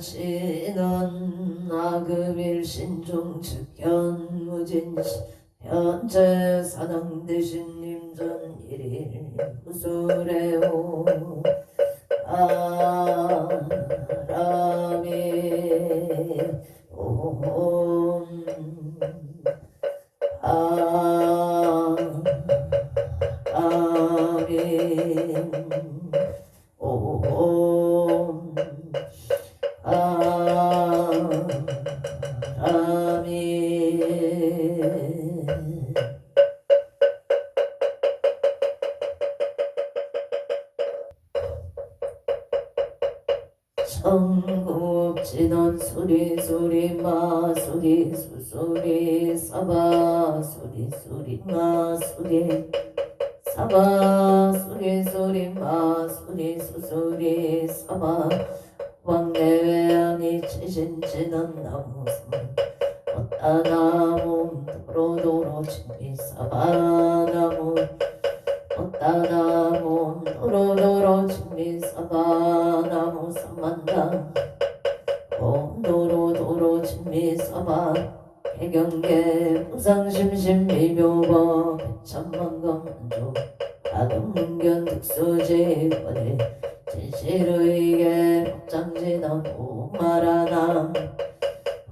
진원 아급일신종 측현무진시 현재 사당 대신 님전 일일 무술해오 아라미 옴 아민 옴 아민 천국진원 수리수리 마수리 수수리 사바수리 수리 마수리 사바수리 수리 마수리 수수리 사바 왕내외양이 치신치는 나무선 어따나무 도로도로 진비 사바나무 어따나무 도로도로 진비 사바나무 삼만당 도로도로 진비 사바 개경계 무상심심 미묘법 백천만검만조 아금문견 특수지 거리 진실의계 법장지남 옴하라남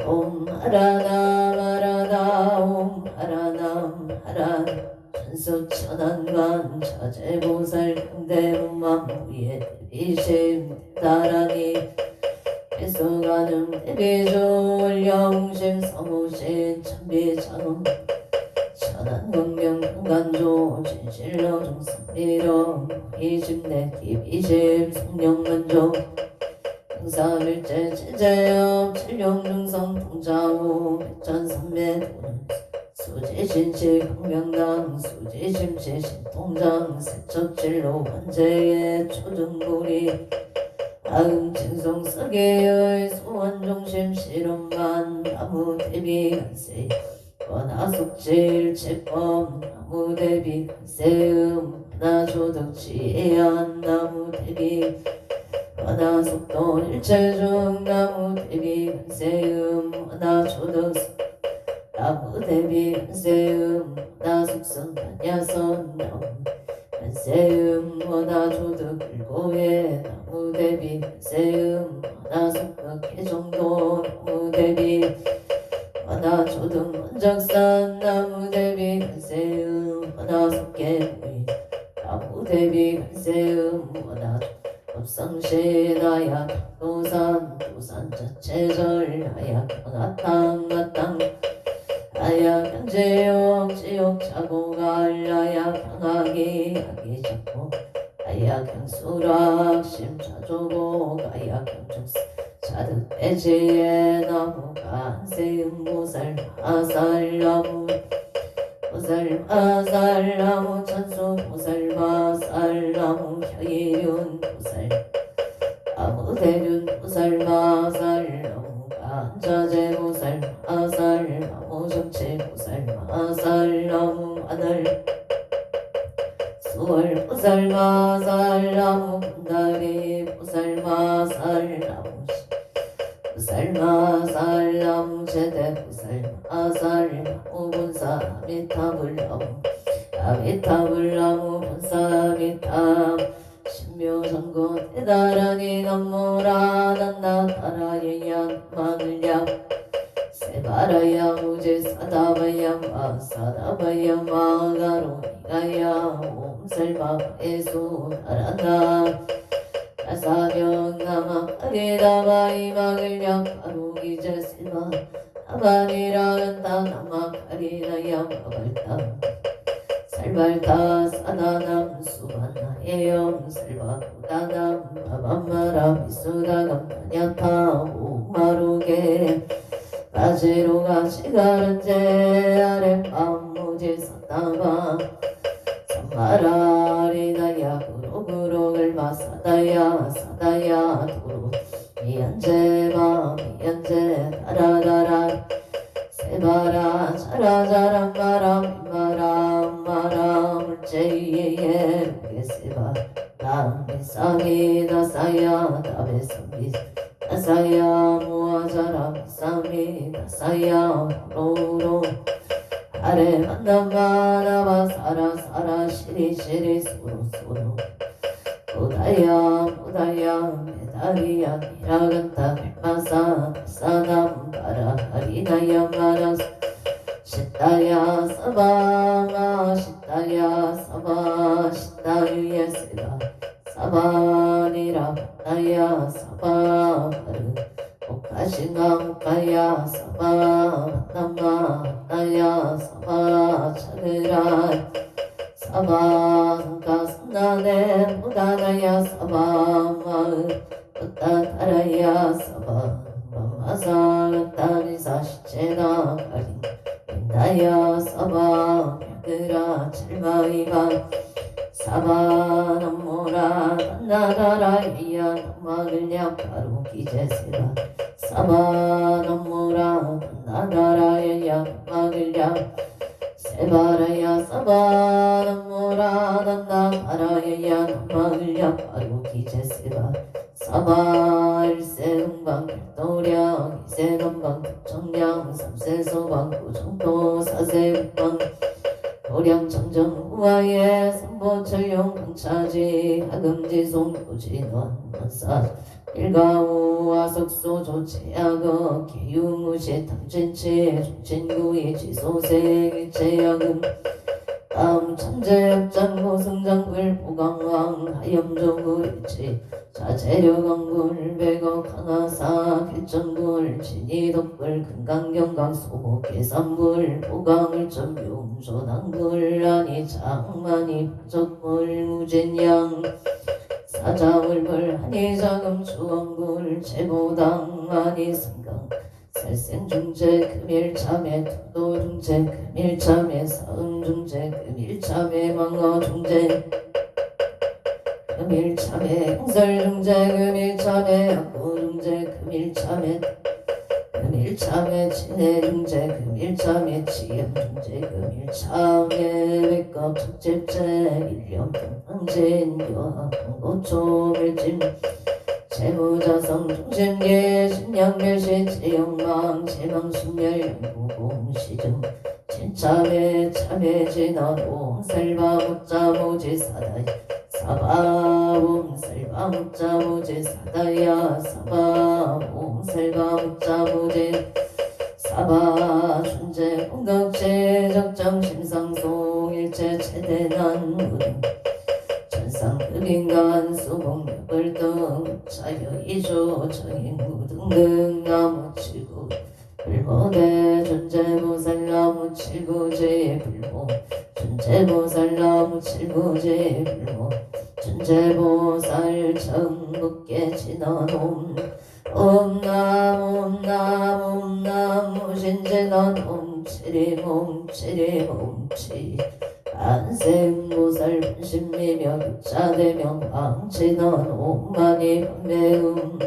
옴하라남 하라나 옴하라남 하란 천수천안관 자재보살 경대문망무예 대비심 대다라니 개수가능 대비줄 영심 성우신 참비창음 천안광명 강간조 진실로 중성미로 이심내 기비심 성령만조 등사밀제 제제업 칠룡중성 통자우 백전삼매 도는 수지신시 강명당 수지심시 신통장 세척진로 관제의 초등부리 아음칭송 서계의 소원중심 실험만 나무대비 간세 원하숙질 채법 나무대비 간세음 하나조덕지애안 나무대비 원하숙도 일체중 나무대비 간세음 하나조덕 나무대비 간세음 하나숙선 반야선 나무 간세음 원하조덕 일고에 나무대비 간세음 원하숙덕 해정도 나무대비 원하조덕 원적산 나무대비 간세음 원하숙계무이 나무대비 간세음 원하조덕 법상시 나약 도산 도산 자체절 나약 아탕 아탕 나약 현재욕 지욕 자고갈 나약 향하기 하기 잡고 나약 향수락 심자조고 나약 향정스 자득 배지에 나무 간세음 보살 마살 나무 보살 마살 나무 천수 보살 마살 나무 혀이륜 보살 나무 대륜 보살 마살 나무 간자재 보살 마살 나무 정치 보살 마살 나무 마늘 수월 보살 마살 나무 분다리 보살 마살 나무 보살 마살 나무 제대 보살 마살 나무 본사 아미타불 나무 아미타불 나무 본사 아미타 신묘성고 대다라니 남모라 난나타라리양 마늘양 세바라야 무제 사다바야 마사다바야 마가로 니가야 옴살바에수 나란다 나사명 남아 아리다바이 마글량 바로기제 실마 아바니라간다 남아 아리나야 마발타 살발타 사다남 수반나예영 살바보다남 바밤마라 미수다감 마냐타 오마루게 바지로가 시가른제 아랫밤 무지 사다바 삼마라리나야 구로구로글 마사다야 사다야 도로 미연제마 미연제 다라다라 세바라 자라자라 마라 마라 마라 물제이에 무게세바 다미사미다사야 다베사미 다사야 모아자라 미사미다사야 로로 아래 만나바나바 사라사라 시리시리 소로소로 보다야 메다리야 미라간타 메마사 사남바라 하리나야 마라스 시타야 사바마 시타야 사바 시타유예스가 사바니라 바나야 사바바르 오카시가 오카야 사바 바나마 바나야 사바 차그라 사바 상가스나네 무다나야 사바 마으 부타타라야 사바 마마사 따리사 시체나 가린 인다야 사바 벽으라 칠바이바 사바 남모라 나다라 이야 남마글냐 바로 기제세라 사바 남모라 나다라 이야 남마글냐 세바라야 사바 남모라 난나가라 이야 남마글냐 바로 기제세라 사바 일세동방 별도량 이세동방 청량 삼세소방 고정도 사세국방 도량 청정 후하에 삼보철용 강차지 하금지송 도진원 원사 일가우와 석소 조체야거 기유무시 탐진치 종친구이 지소생 일체야금 다음 천재역장고 승장불 보강왕 하염조구 일치 자재료강불 백어 강하사 필정불 진이덕불 금강경강 소고 계산불 보강을 점용 조당불 아니 장만이 부적불 무진양 사자울불 한이자금 주왕불 제보당 아니 성강 살생중재 금일참에 투도중재 금일참에 사음중재 금일참에 망어중재 금일참에 홍설중재 금일참에 악고중재 금일참에 금일참에 친해중재 금일참에 치염중재 금일참에 백겁 척집재 일념평강진교합 방고초밀짐 재무자성 중심계 신양멸시 제영망 제망신멸 영구공시중 진참에 참에 진화동 살바무자무지 사다이 사바봉 살바무자무지 사다야 사바봉 살바무자무지 사바 준재 공덕제 적정 심상송 일체 최대난 무등 천상급인간 수공력을등 자여이조 정인무등등 나무치구 불모대 존재보살 나무칠구제 불모 존재보살 나무칠구제 불모 존재보살 전국계 진화놈 옴남 무신제나놈 치리몸치 안생보살 분신미며 육자대명 방치넌 옴마니 매음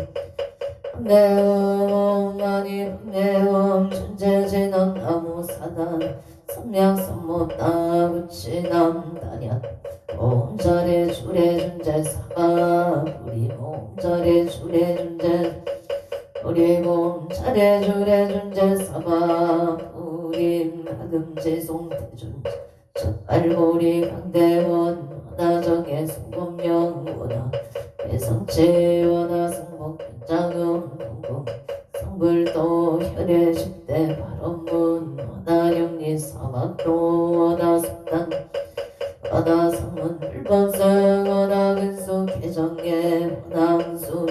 옴마니 매음 존재제넌 나무사단 삼량삼모따 부치남다냐 옴자리 주례 존재 사바 우리 몸자리 주례 존재 우리 몸자리 주례 존재 사바 우리 하금지송 대존 첫발고리 강대원 원하정의 송범령 원하 대성치 원하 승복 변장음 동궁 성불도 혈의 십대 발언문 원하령리 사막도 원하성단 원하성문 불법성 원하근수 개정계 원하응수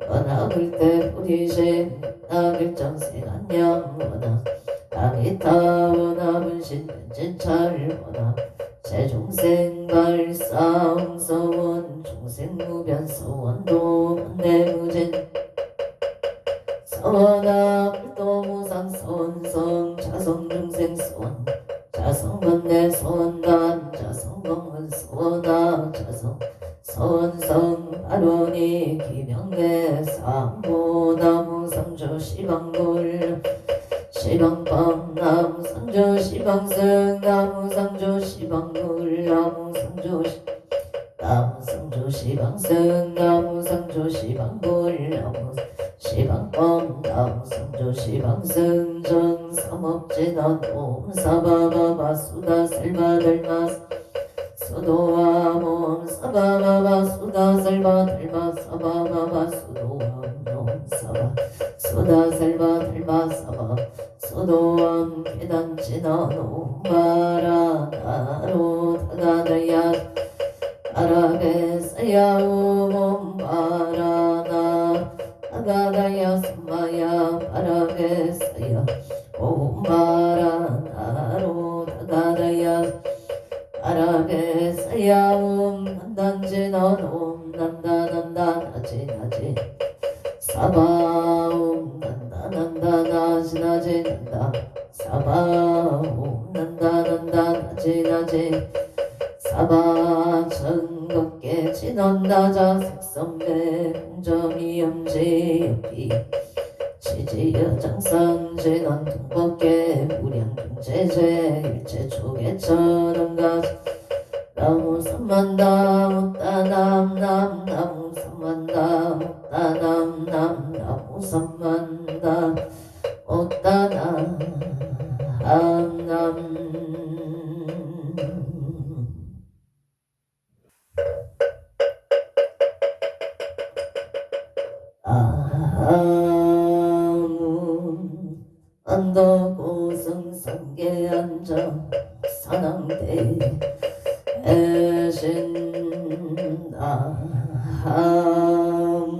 원하불대 부리신 원하글정생 안녕 원하 아미타 원하 분신 변진찰 원하 제종생 발사 홍서원 종생무변 서원도 원내무진 서원아 불도무상 서원성 자성중생 서원 자성건내 서원단 자성건문 서원아 자성 서원성 아론이 기명내 삼보나무 상조 시방불 시방방 나무상조 시방승 나무상조 시방불 나무상조 시방승 나무 상조 시방불 나무 시방범 나무 상조 시방승 정삼업진원 옴 사바바바 수다 설바들마 수도와 몸 사바바바 수다 설바들마 사바바바 수도와 몸 사바 수다 설바들마 사바 수도원 계단지나 노마라 나로 다가다야 아라베스야 오몬바라나 다가다야 스마야 아라베스야 오몬바라나로 다가다야 아라베스야 옴난단지나 옴난다난다 나지나지 사바옴 난다 나지나지 난다 사바옴 난다 나지나지 사바 천겁게 진원다자 색선배 공점이 염지엽기 지지여 장산 진원 동법계 무량중제제 일체 초계처럼가 나무 삼만다 못다남 나무 삼만다 못다남 나무 삼만다 못다남 남 아문 언덕고승성계 앉아 산왕대 애신 아문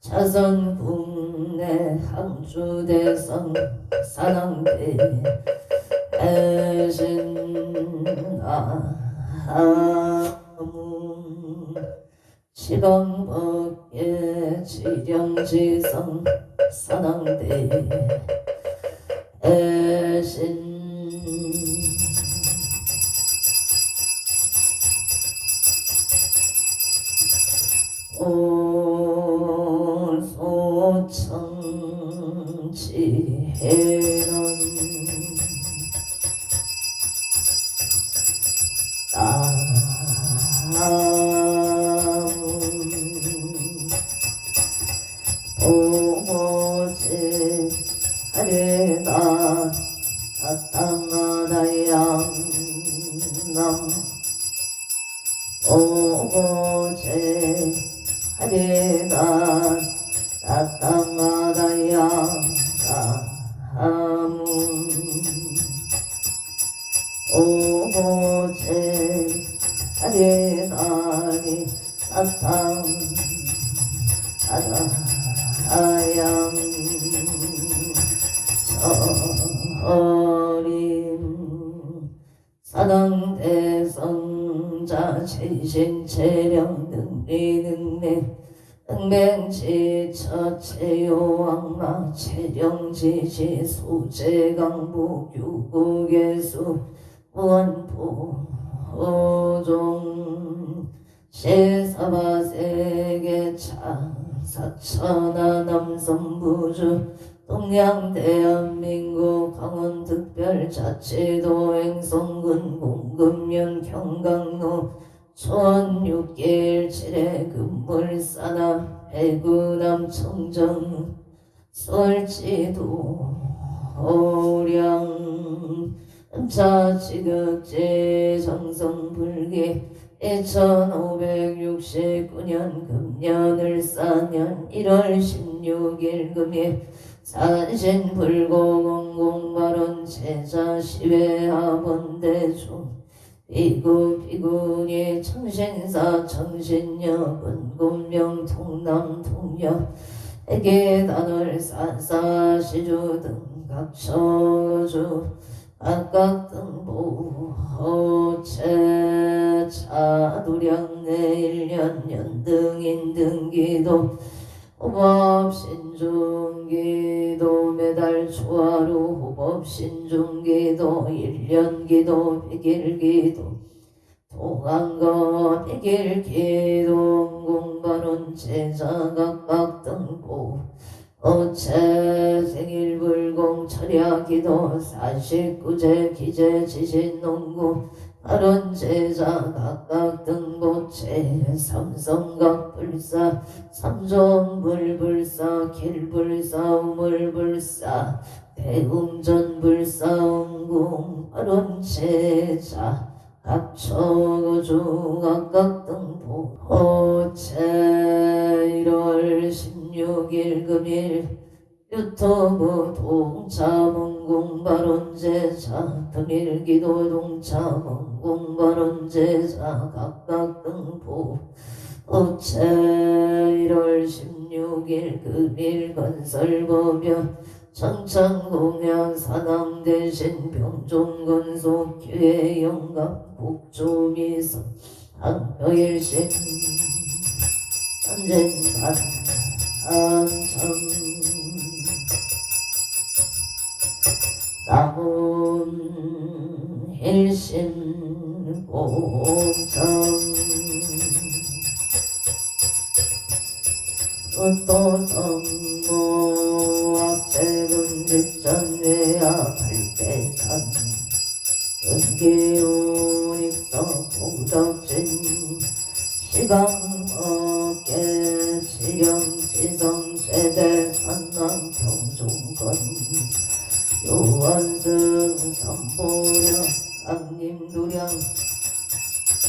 자선국내 항주대성 산왕대 애신 아문 시방법계 지령지성 산왕대 애신 올소청지혜론 오고지 하리다 사탕하다양 남 오고지 하리다 사탕하다양 나문 오고지 하리다리 사탕하다양 어림 사당대성자 최신체령 능리능내 능맹지처 체요왕마 체령지시 수제강부 유구계수 무한포 오종 시사바세계차 사천하 남성부주 동양대한민국 강원특별자치도 행성군 공금면 경강로 초원 6개일 7회 금물사나 해구남 청정 설지도 오량 자지극제 정성불기 2569년 금년을 4년 1월 16일 금일 산신불고공공발원 제자 시외하본대중 비구비구니 청신사 청신여군 군명 통남 통역 애계단월 산사시주 등 각처주 각각등보 호체 차두량내 1년 연등인 등기도 호법신중기도 매달 초하루 호법신중기도 1년기도 100일기도 동안거 100일기도 공발원 제자 각각 등보 어체 생일불공 철야기도 49제 기재 지신농구 아론 제자 각각 등고체 삼성각 불사 삼존불불사 길불사 우물불사 대웅전불사 웅궁 아론 제자 각처거주 각각 등보 호체 1월 16일 금일 유튜브 동차문궁 발언제자 등일기도 동차문궁 발언제자 각각 등보 어체 1월 16일 금일 건설법연 청창공양 산왕대신 병종건소 기회영감 국조미선 항표일식 선쟁간 안참 남은 일심 공정 또성모 앞재금 직전외야 발대산 근기우 익서 보덕진 시방어깨 지령지성 세대 산남 평종건 요원승 삼보령 강림도령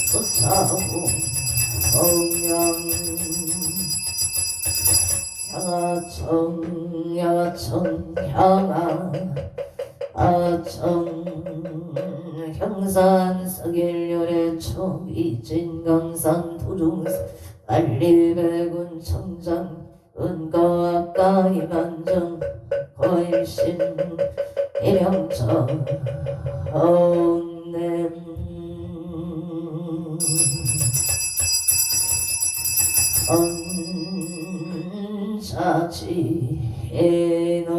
소차고 성냥 향하청 형산 서길열의 초이진 강산 도중사 빨리배군 청장 은거악가 이만정 거일신 일영정 엉냄 언사지혜는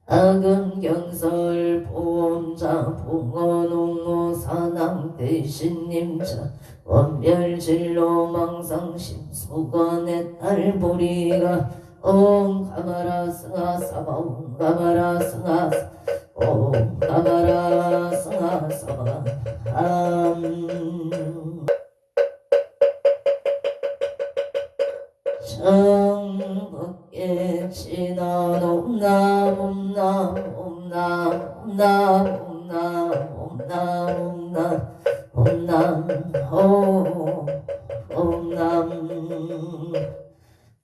악은경설 보험자 봉어농어 사낭대신님자 원별진로 망상심 수건의 딸보리가 옴 가마라 승하사바 옴 가마라 승하사 옴 가마라 승하사바 정법계 진원 옴남 옴남 옴남 옴남 옴남 옴남 옴남 옴남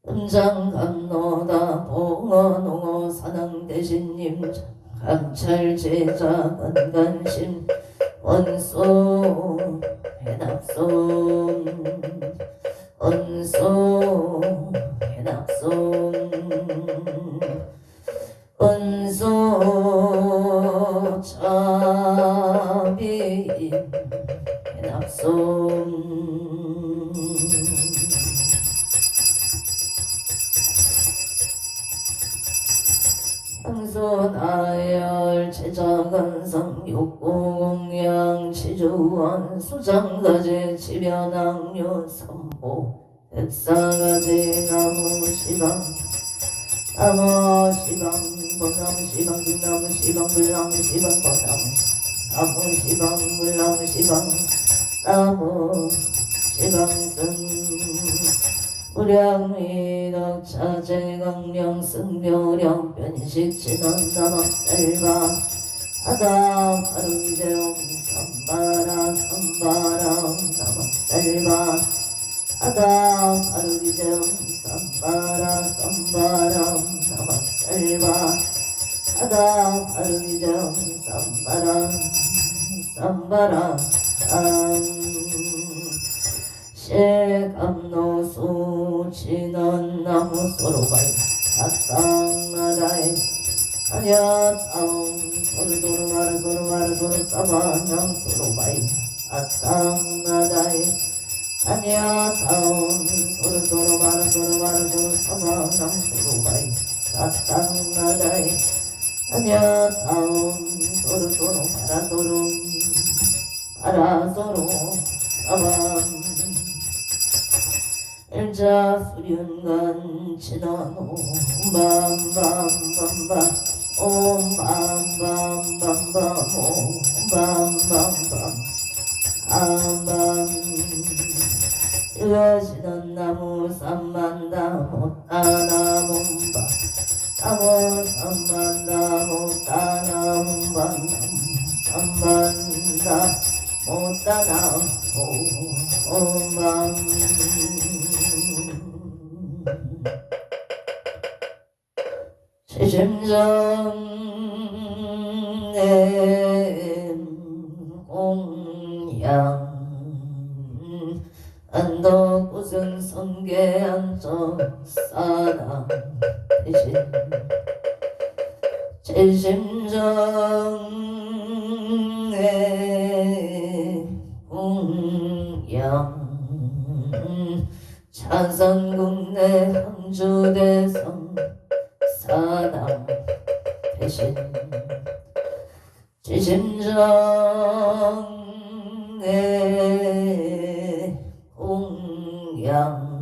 음장감노다 봉어농어 사낭대신님 감찰제자 건간심 원소 해납솜 언소 해납솜 언소 차비 해납솜 향소나열 제자간성 육고공양 치주원 수장가제 지변학류 선보 백사가제 나무시방 나무시방 벚나무시방 등나무시방 불나무시방 벚나무 나무시방 불나무시방 나무시방승 무량미덕 차제강령 승묘령 변식진원 남악살바 아다 가루대옴 선바라 선바람 남악살바 아다 가루대옴 선바라 선바람 남악살바 아다 가루대옴 선바람 선바람 실감노수 진원나무 소로바이 아땅나다이 아냐타움 소르도르마르 소르마르 소르사바냥 소로바이 아땅나다이 아냐타움 소르도르마르 소르마르 소르사바냥 소로바이 아땅나다이 아냐타움 소르도르마르 소르 아라소로 사방 일자 수륜간 진원오 밤밤밤밤 옴 밤밤밤밤 옴 밤밤밤 쓰여지는 나무 삼만나무 따나문바 나무 삼만나무 따나문바 삼만나 못따나무 오만 지심정내 공양 안덕구승 성계안정 사당 대신 지심정내 공양 찬성국내 항주대성 사당 대신 지심정내 공양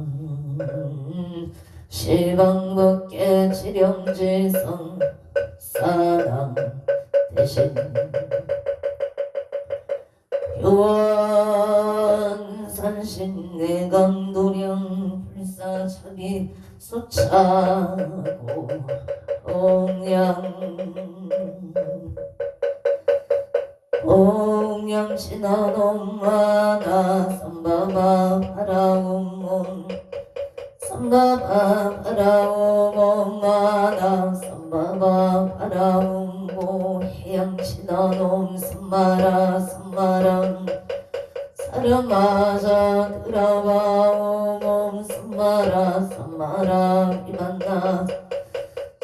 시방법계 지령지성 사당 대신 교원산신 내강도령 불사차비 소차고 공양 신화놈마나 삼바바 파라움몬 삼바바 파라움몬마나 삼바바 파라움보 해양신화놈 삼마라 삼마랑 사르마자 드라바오몸 삼마라 삼마라 이만나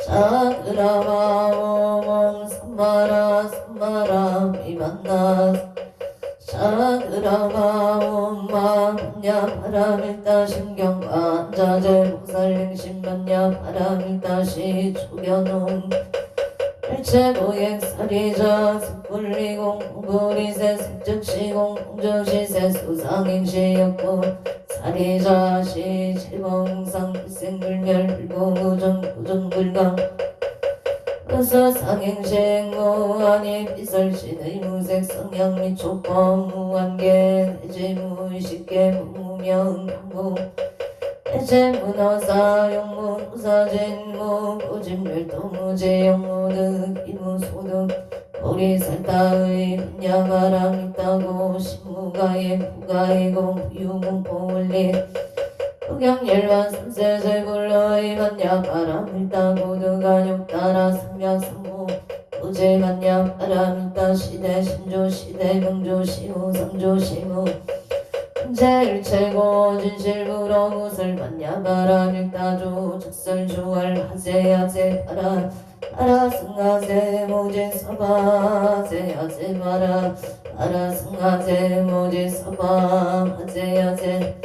자그라바오몸 삼마라 삼마라 이만나 자그라바오마 반야 바라밀다 신경과 자제 목살행신 반야 바라밀다시 초견놈 일체보행 사리자 습불리공 공불이세 색즉시공 공정시세 수상행시였고 사리자시 칠봉상 불생불멸 불공우정 우정불강 의사상행시행무아니 비설신의 무색 성향 및 촉법 무한계 대지무의식계 무명무 대체문화사 영문 우사진무 고진멸도무제영무득 이무소득 보리살타의 분야가람 있다고 신무가의 부가의공 유공포원리 흑양열반 삼세제불러의 반야바람 있다고 득안욕따라 삼야삼무 우제반야바람 있다 시대 신조 시대 명조 시우 삼조 시무 제일체고 진실부러 무술 반야바람 일다조 즉설주월 하세야세 파라 파라승하세 모지서바 하세야세 파라 파라승하세 모지서바 하세야세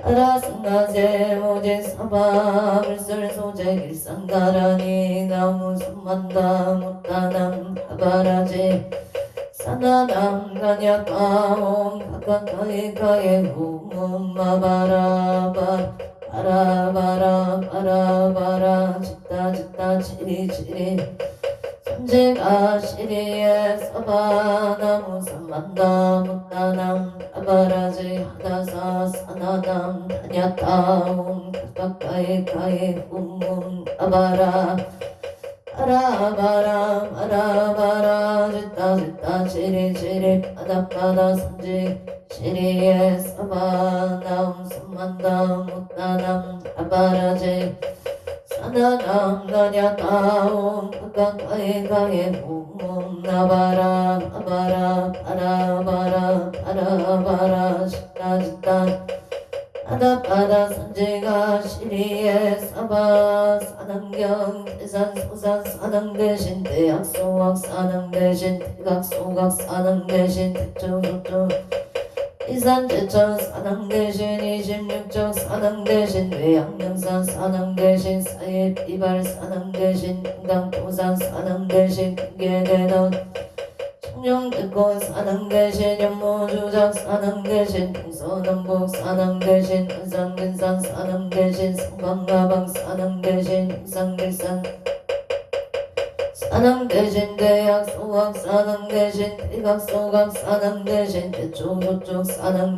파라승하세 모지서바 불설소재 길상가라니 나무 손만다 못다남 하바라제 사나남 가냐까옴 가까이가에 홈마바라바 바라바라 바라바라 짓다 치리치리 삼재가 시리에 서바나무 삼만다 못다남 아바라지 하다사 사나남 다냐까옴 가까이가에 홈 아바라 바라바라 바라바라 짓다 치리치리 바다바다 삼지 시리에 서바남 삼만담 못다남 아바라제 사나남 가냐다옴 가까이가에 홈 나바라 아바라 바라바라 바라바라 짓다 바다바다 산지가 시리에 사바 사당경 대산 소산 사당 대신 대학 소학 사당 대신 대각 소각 사당 대신 대초조조 이산 제천 사당 대신 26적 사당 대신 외양명산 사당 대신 사예 비발 사당 대신 금강포산 사당 대신 금계대덕 청룡대권 사당 대신 연모주작 사당 대신 동서남북 사당 대신 은산근산 사당 대신 성방가방 사당 대신 용산길산 사당 대신 대학 소학 사당 대신 대각 소각 사당 대신 대쪽 저쪽 사당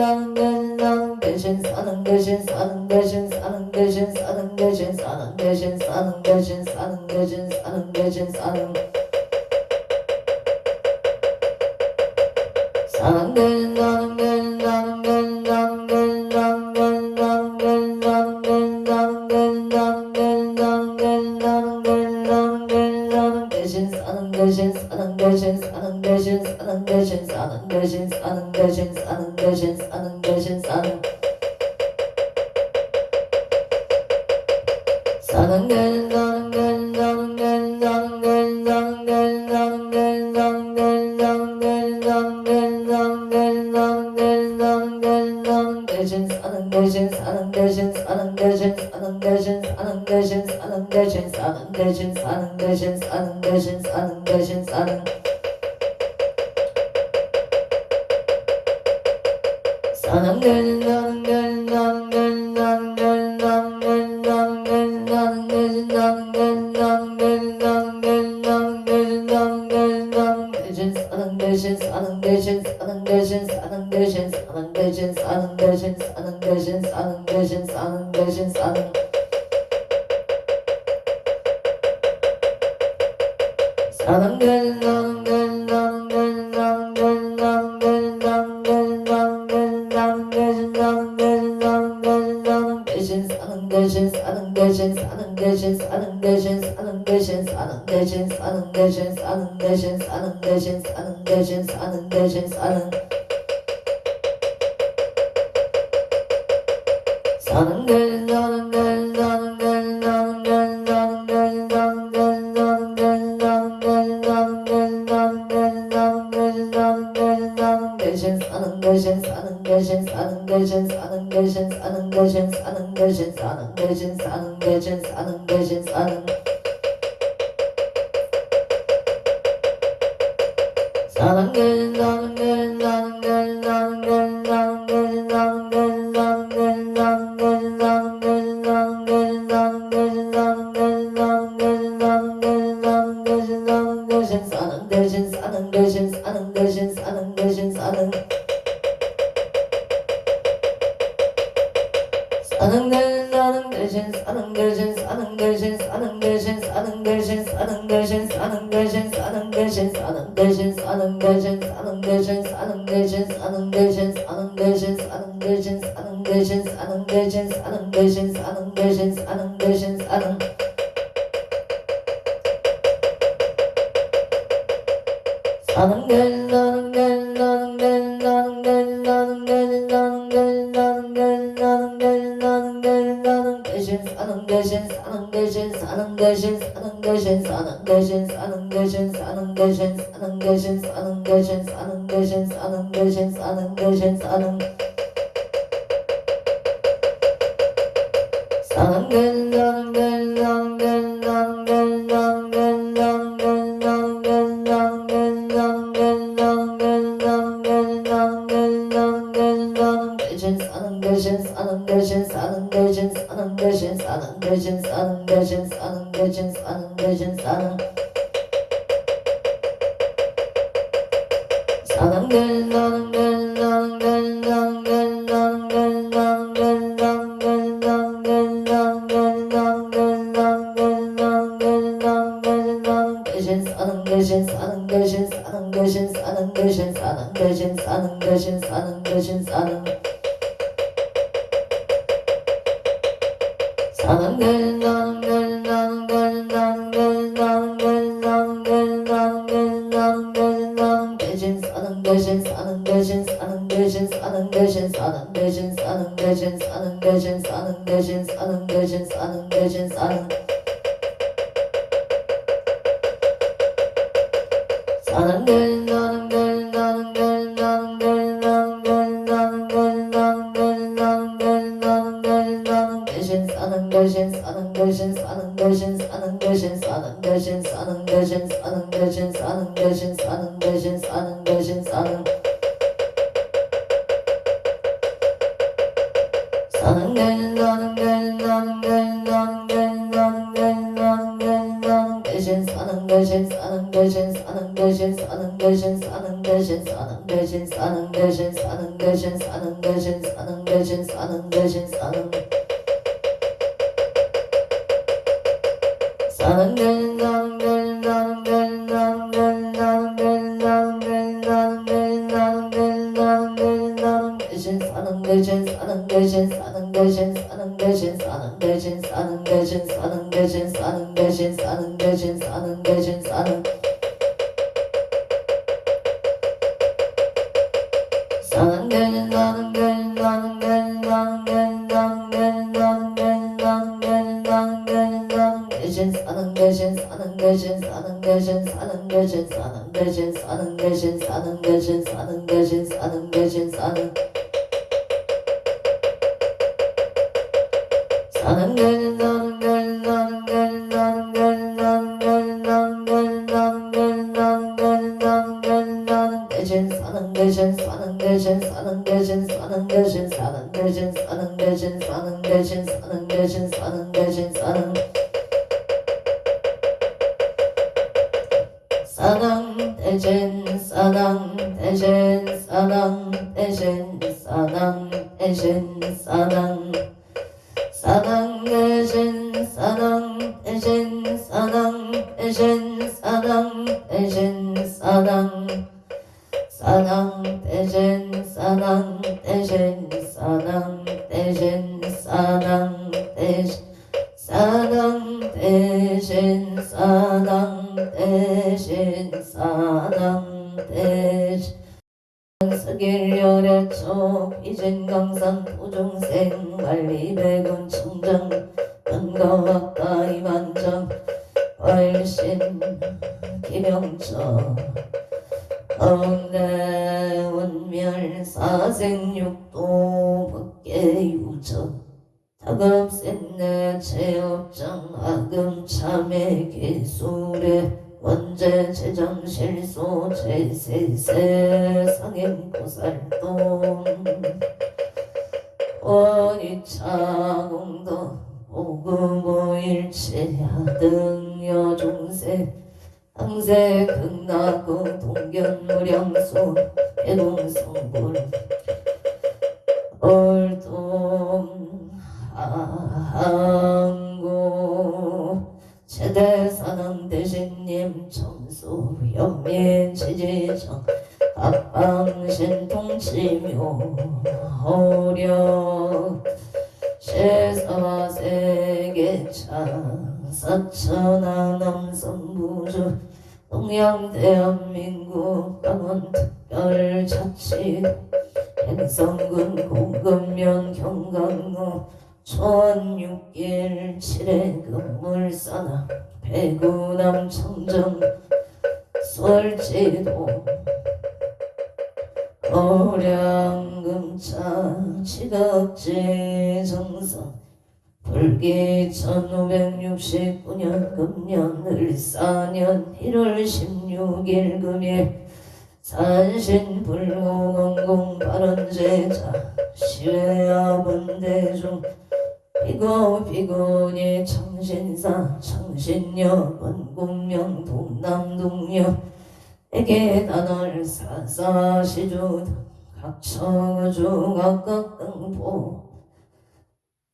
Sanan 사는 대신 사는 대신 사는 대신 사는 대신 사는 대신 사는 대신 사는 대신 사는 대신 사는 대신 사는 대신 사는 대신 사는 사는 대신 사는 대신 사는 대신 사는 대신 사는 대신 사는 대신 사는 대신 사는 대신 사는 대신 사는 대신 사는 대신 사는 대신 사는 대신 사는 대신 사는 대신 사는 대신 사는 대신 사는 대신 사는 사는 대신 사는 대신 사는 대신 사는 대신 사는 대신 사는 대신 사는 대신 사는 대신 사는 대신 사는 대신 사는 대신 사는 대신 사는 대신 사는 대신 사는 대신 사는 대신 사는 사는 대신 사는 대신 사는 대신 사는 대신 사는 대신 사는 대신 사는 대신 사는 대신 사는 대신 사는 대신 사는 대신 사는 대신 사는 대신 사는 대신 사는 사랑 대신 사랑 대신 사랑 대신 사랑 대신 사랑 사랑 대신 사랑 대신 사랑 대신 사랑 대신 사랑 사랑 대신 사랑 대신 사랑 대신 사랑 대신 사랑 대신 사랑 대신 사랑 대신 서길열애초 이진강산 도중생 관리백운 청정 연가와가 이만정 얼씬 기명처 엉대 운멸 사생육도 법계유저 다급센내 제업장 아금 참회 개술에 원제 제정실소 제세세 상행고살동 원이차공덕 오금오일체하등 여중세 항세 극나구 동견무량소 해동성불 얼동 항구 최대사능 대신님 점수 영민 지지정 합방신 통치묘 호력 실사와 세계차 사천하 남성부주 동양대한민국 강원특별자치 행성군 공급면 경강로 초원6길 7회 금물사나 배구남 청정 솔지도 오량금차 지덕지 정성 불기 1569년 금년 을사년 1월 16일 금일 산신불공원공 발언제자 시외아분대중 비고비고니 청신사 청신여 원국명 동남동여 에게단월 사사시주 각처주 각각등보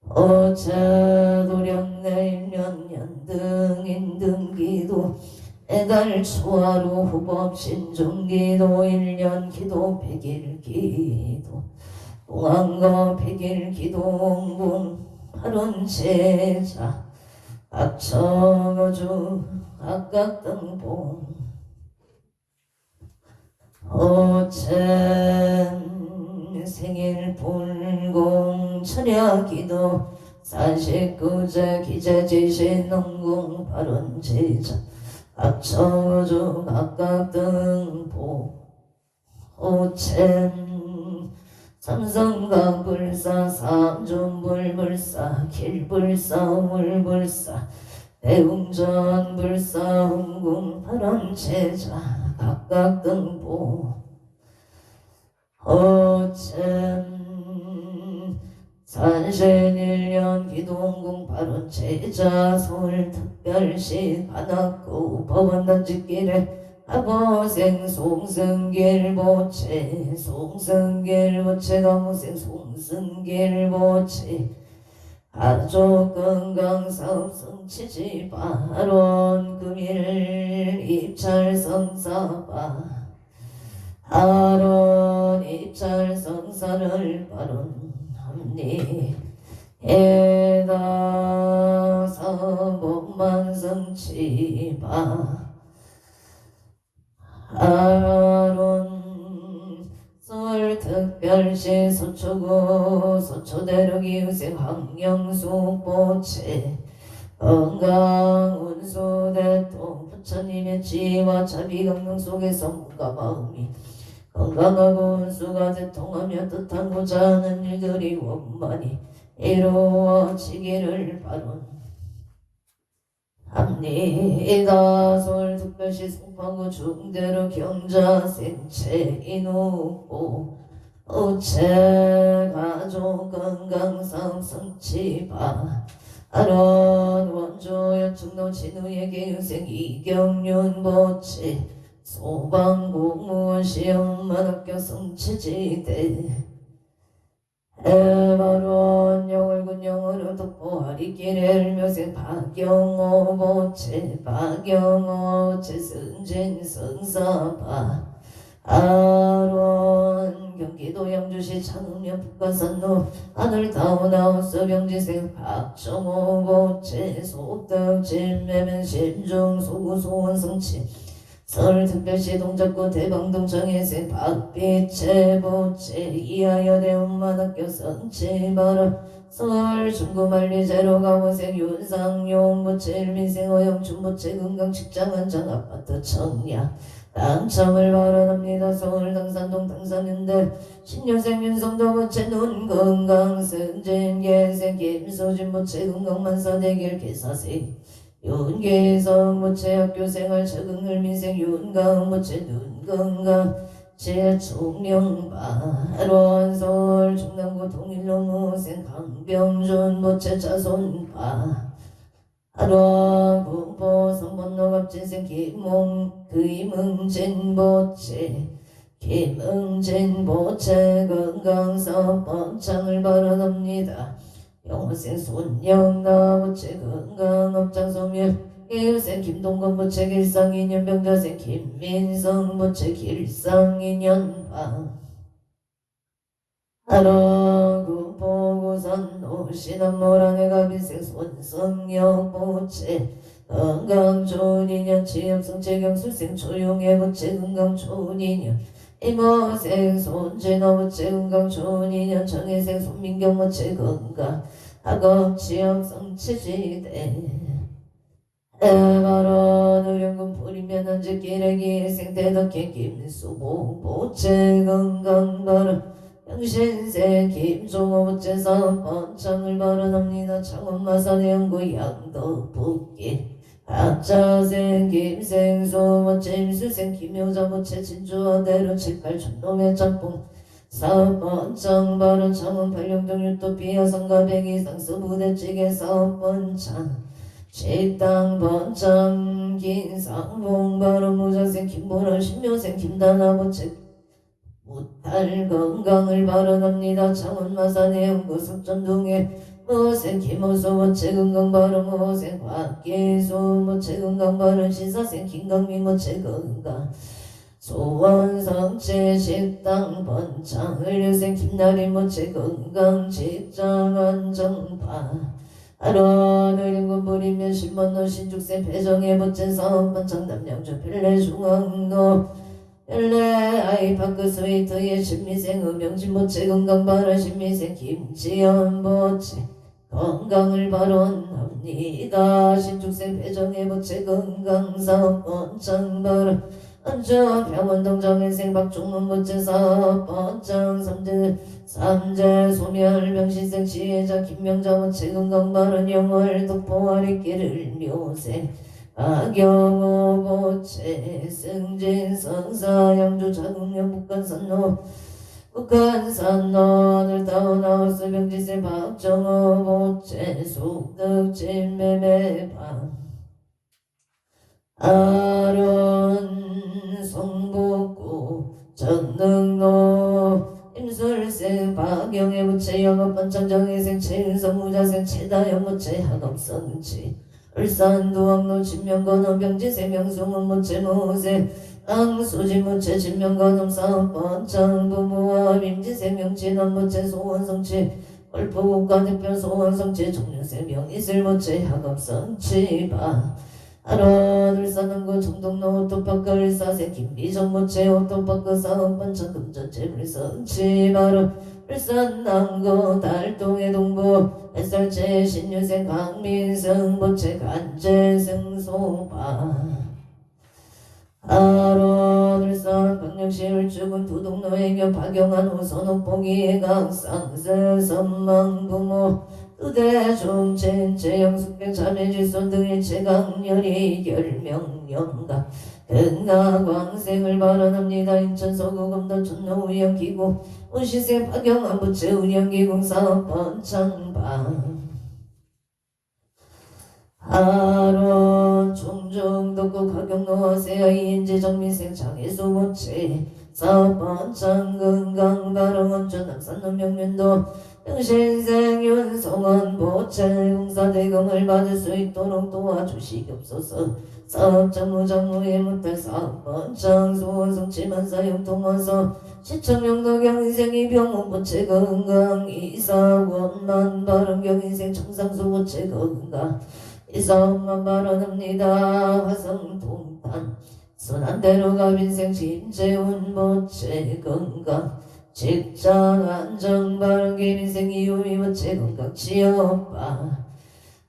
어제도령내일년년 등인등기도 애달 초하루 후법신중기도 1년 기도 100일 기도 공항거 100일 기도 원궁 발언제자 각처주 각각등보 어젠 생일 불공 철야기도 49제 기재지신 농공 발언제자 각처주 각각등보 오첸 삼성강불사 삼존불불사 길불사 울불사 대웅전불사 흥궁 발언제자 각각등보 어첸 산신일년 기동궁 발원 제자 서울특별시 관악구 법원단지길에 아보생 송승길보채 송승길보채 가무생 송승길보채 가족건강사업 성취지 발원 금일 입찰성사바 발원 입찰성사를 발원합니 해다 사법만성치바 아론 서울특별시 서초구 서초대륙 이웃생 황영숙보채 건강운수대통 부처님의 지혜와 자비 강령 속에서 몸과 마음이 건강하고 운수가 대통하며 뜻하고자 하는 일들이 원만히 이루어지기를 바론합니다. 서울특별시 송파구 중대로 경자생체 인후보 우체 가족 건강사업 성취바 아론 원조 여충노 진우의 개유생 이경윤 보채 소방공무원 시험만 학교 성취지대 에바론 영월군 영어로 독보하리길 엘묘생 박영호 보채 박영호 제 승진 성사바 아론 경기도 양주시 창릉면 북가산로 하늘다운 서병지생 박정호 보채 소득 진매면 신중 소구 소원 성취 서울특별시 동작구 대방동청에생 박빛채 보채 이하여 대운만학교 성취바라 서울 중구만리제로 가무생 윤상용 보채 일민생 어영 중보채 금강직장한장 아파트 청약 당첨을 발언합니다. 서울 당산동 당산인대 신여생 윤성도 보채 눈건강 승진 계생 김소진 보채 건강만사 대길 개사생 윤계성 보채 학교생활 적응을 민생 윤가은 보채 눈건강 제총령바 서울 충남구 동일로무생 강병준 보채 자손바 군포 성번노갑진생 김응진 보채 김응진 보채 건강사업 번창을 발언합니다. 영호생 손영나 보채 건강업장 소멸 일생 김동건 보채 길상인연 병자생 김민성 보채 길상인연방 군포구산 노신암모란의 가비생 손성영 보채 건강 좋은 인연 취업성 경술생 조용해 보채 건강 좋은 인연 이모생 손진호 보채 건강 좋은 인연 정혜생 손민경 보채 건강 학업 취업성 취지대 에바론 의령군 부리면 한지 기레기 생태덕해 김수보 보채 건강 발언 영신생 김종호 보채 사업 번창을 발언합니다. 창원마산의 연구 양덕북길 학자생 김생소 보채 임수생 김효자 보채 진주와대로 칠팔 촌놈의 짬뽕 사업 번창 발언 창원 발령동 유토피아 성가백 이상 서부대찌개 사업 번창 식당 번창 긴상봉 발언 무자생 김보라 신묘생 김다나 보채 무탈 건강을 발언합니다. 창원마산의 연구 석전동에 모생 김호수 모체 건강 발언 모생 곽계수 모체 건강 발언 신사생 김강민 모체 건강 소원성체 식당 번창 의료생 김나리 모체 건강 직장 안정파 아론 의령군 부리면 신번노 신죽생 배정의 보채 사업 번창 남양주 필레 중앙로 연례 아이파크 스위트의 신미생 음영진 보채 건강 발언 신미생 김지연 보채 건강을 발언합니다. 신축생 배정의 보채 건강 사업 번창 발언 안주 병원동 정혜생 박종문 보채 사업 번창 삼재 소멸 병신생 지혜자 김명자 보채 건강 발언 영월 독보아리길을 묘생 박영호 보채 승진 성사 양주 자궁령 북간산로 북한산 너늘 타오나우스 병지세 박정호 보채 속득진 매매방 아론 성북구 전능로 임술생 박영애 무채 영업반창 정혜생 최은성 무자생 최다연 무채 학업성치 울산 두학로 진명건엄 병지세 명승은 무채 무세 앙수지 무채 진명건엄 사업반창 부모와 임지세 명진원 무채 소원성치 월포국가대표 소원성치 정류세 명이슬 무채 학업성치바 아론 울산항구 정동로 오토파크 일사세 김비정 무채 오토파크 사업반창 금전재 불성치 바로 울산항구 달동해 동부 햇살채 신유생 강민성 무채 간재승 소바 아론 울산 광역시 울주군 두동로 해교 박영한 우선옥봉이 강상세 선망부모 의대중첸 재영숙병 자매질손 등의 최강렬이 열명연가 근가광생을 발언합니다. 인천 서구검도 촌노 우영기구 운시세 박영한 부채 운영기공 사업번창방 아론 충중독구 가경노하세요. 이인재 정미생 장애수 부채 사업번창 건강바로원전 남산동 명면도 영신생 윤성원 보채 공사대금을 받을 수 있도록 도와주시옵소서. 사업장무장무의 못할 사업번창 소원성치만사 용통와서 시청용도 경인생 병원 보채 건강 이사원만 바른 경인생 청상수 보채 건강 이사원만 발언합니다. 화성동탄 순환대로 가빈생 김재훈 보채 건강 직장 안정 바른 개민생 이유미 보채 건강 취업바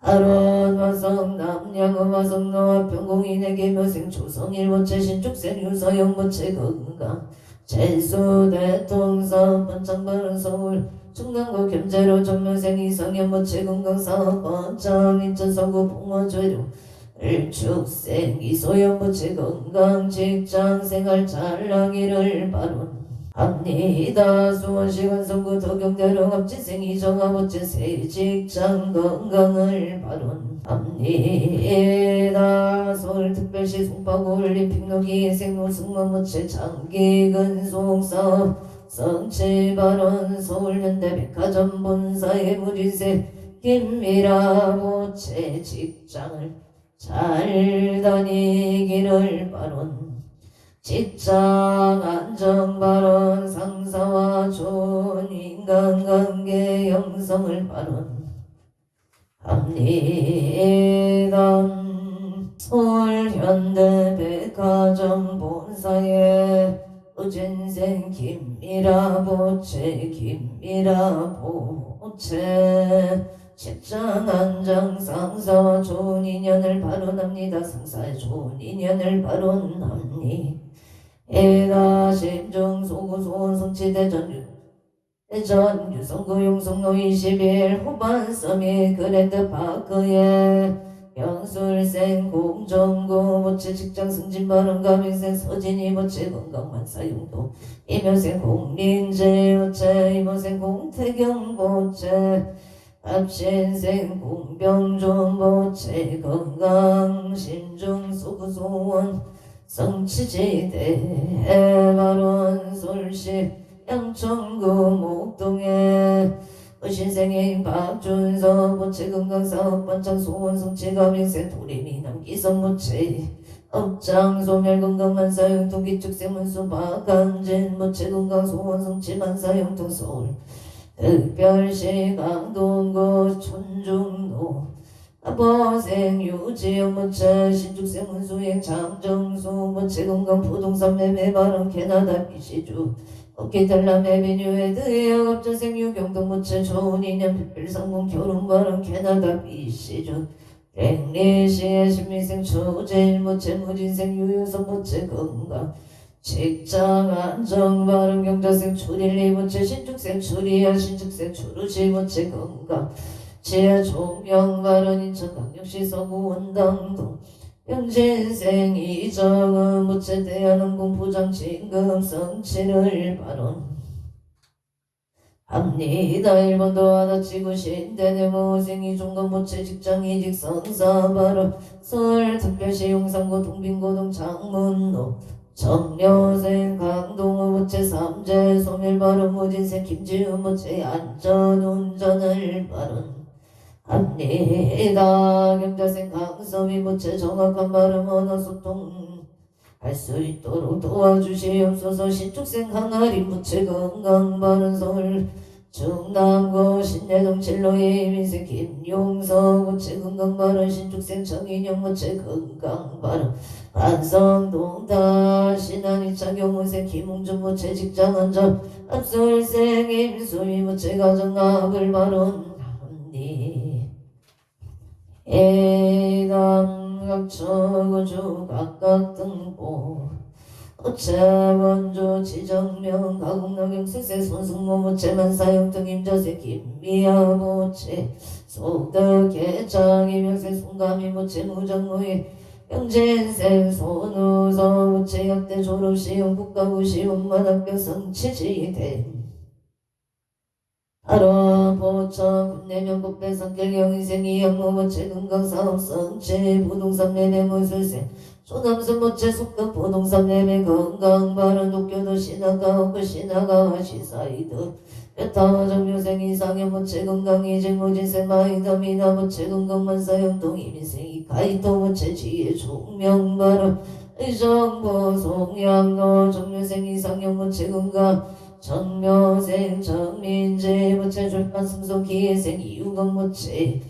아론 화성 남양어 화성 노아 평공인의 개묘생 조성일 보채 신축생 유서영 보채 건강 재수 대통사업 번창 바른 서울 충남고 겸재로 전묘생 이상현 보채 건강 사업 번창 인천 서구 봉화재료 일축생 이소영 보채 건강 직장 생활 잘나기를 바론 합니다. 수원시 관성구 도경대로 합지생 이정아 보채 새 직장 건강을 바론합니다. 서울특별시 송파구 올림픽 노기 생노승무 보채 장기 근속사업 성취 발언 서울현대백화점 본사의 무리세 김미라 보채 직장을 잘 다니기를 바론 직장 안정 발언 상사와 좋은 인간관계 형성을 바론합니다. 서울현대백화점 본사의 우진생 김미라 보채 김미라 보채 직장 안정 상사와 좋은 인연을 바론합니다. 상사의 좋은 인연을 바론합니다. 에다 심중 소구 소원 성취대전 유성구 용성로 21 후반 서밋 그랜드 파크에 영술생 공정고 보채 직장 승진 발언 가민생 서진이 보채 건강만사 용도 이묘생 공린재 보채 이모생 공태경 보채 합신생 공병존 보채 건강 신중 소구소원 성취지대 발언 솔시 양천구 목동에 신생의 박준서 보채 건강사업 번창 소원 성취 가민생 도리미남 기성 보채 업장 소멸 건강만사 용통 기축생 문수 박한진 보채 건강 소원 성취 만사 용통 서울 특별시 강동구 촌중로 아버생 유지영 보채 신축생 문수행 장정수 보채 건강 부동산 매매 발언 캐나다 비시주 오키텔라 매비뉴에드의 영업전생 유경동 보채 좋은 인연 특별상봉 결혼 발언 캐나다 비시주 백리시의 신미생 초제일 보채 무진생 유효성 보채 건강 직장 안정 발언 경자생 초릴리 보채 신축생 초리야 신축생 초루시 보채 건강 지하 조명 발언 인천광역시 서구 원당동 영진생 이정은 보채 대한항공 부장 진급 성취를 발언 합니다. 일본도 하다치고 신대내 모생이 종도 모체 직장이직 성사바로 서울특별시 용산구 동빈고동 장문로 정려생 강동호 모체 삼재 소멸바로 무진생 김지우 모체 안전운전을 발언합니다. 경자생 강서미 모체 정확한 발음 언어 소통 할 수 있도록 도와주시옵소서. 신축생 항아리 무채 건강 바른 서울 중남구 신내동 진로의 민생 김용서 무채 건강 바른 신축생 정인영 무채 건강 바른 반성동다 신안이 창경무생 김웅준 무채 직장안전 압술생 임수미 무채 가정학을 발언합니다. 각처구주 각각 등보 어체원조 지정명 가공락용 색세 손승모 모체만 사용 등 임자세 김미야 모체 속덕 개창이 명세 송감이 모체 무정무이 영진생 손우서 모체 약대 졸업시험 국가고시험 만학교 성취지대 하루 보청 군내면 국배성길 영인생이 양모모체 금강사업 성체 부동산 매매 무술생 조남선 모체 속덕 부동산 매매 건강바른 독교도 신화가 없고 신화가 시사이드 베타 정묘생 이상형 모체 건강이직 무진생 마이더 미나 모체 건강만사형 동이민생 이카이토 모체 지혜 종명바른 의정보 송양로 정묘생 이상형 모체 건강 정묘생 정민재 모체 출판 승소 기회생 이유건 모체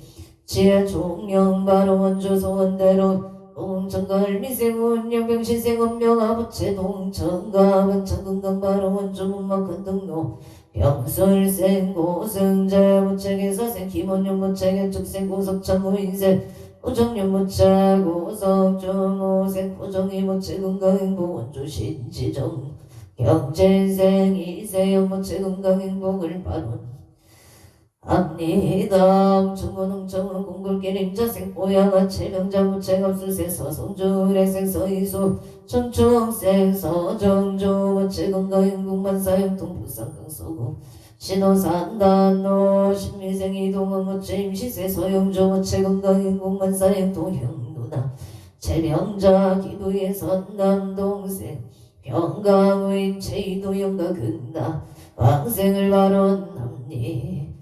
지혜 종명바로 원조 소원대로 동천가 을미생 운영병신생 원명아 모체 동천가 원천 건강바로 원조 문막한 등록 병설생 고승재 모체 개사생 김원용 모체 개축생 고석천 무인생 고정용 모체 고석조모생 고정이 모체 건강행복 원조 신지정 경진생 이세영 모체 건강행복을 발언합니다. 청문홍청은 공굴길 임자생 뽀양아 체명자 모체 갑술생 서성주 의래생 서이수 청충생 서정조 모체 건강행복 만사형통 부산강서구 신호산단로 신미생 이동원 모체 임시세 서영조 모체 건강행복 만사형통 형누나 체명자 기부의 선남동생 영광의 제이도 영가 근나 왕생을 발언합니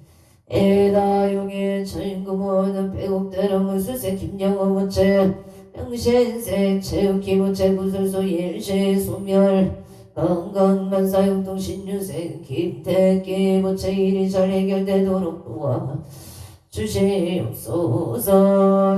에다용의 천구모는 백옥대로 무술세 김영호 모체 영신생 체육기 모체 구술소 일시 소멸 건강만사용동 신유생 김태기 모체 일이 잘 해결되도록 도와 주시옵소서.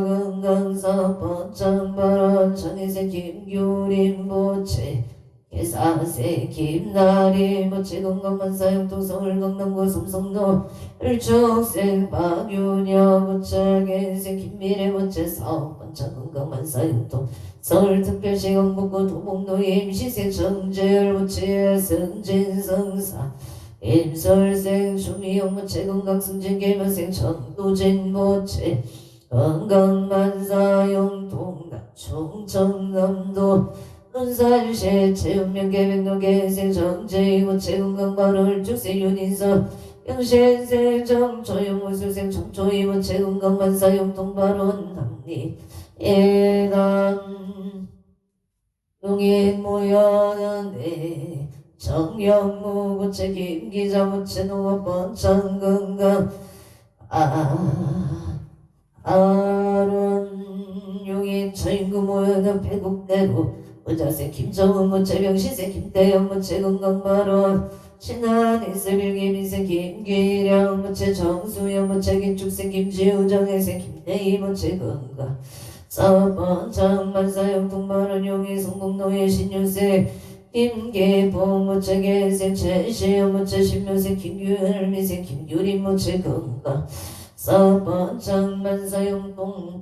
건강사 번창발언 천희생 김규림 모체 개사세 김나리 모체 건강만사용동 서울 강남구 삼성로 을축생 박윤여 모체 개생 김미래 모체 사업 번창 건강만사용동 서울특별시 경북구 도봉로의 임시생 정재열 모체 승진성사 임설생 주미영 모체 건강승진 개면생 정도진 모체 건강만사용동 충청남도 논산시 체육명계백로계생 정재희 모체 건강바로 축생 윤인서 영신생 정초영 무술생 정초희 모체 건강만사용동 발언합니 예단 용인 모여는데 정영무 모체 김기자 모체 농업 번창 건강 아론 용인 처인구 모여는 배국대로 부자생 김정은 모체 병시생 김태영 모체 건강발언 신한 이슬빌기 민생 김기량 모체 정수영 모체 김축생 김지우 정혜생 김대희 모체 건강 사업번창 만사용동 발언 용인 성북노예 신유생 김계봉 모체 개생 최시영 모체 신묘생 김규일미생 김규림 모체 건강 사업번창 만사용동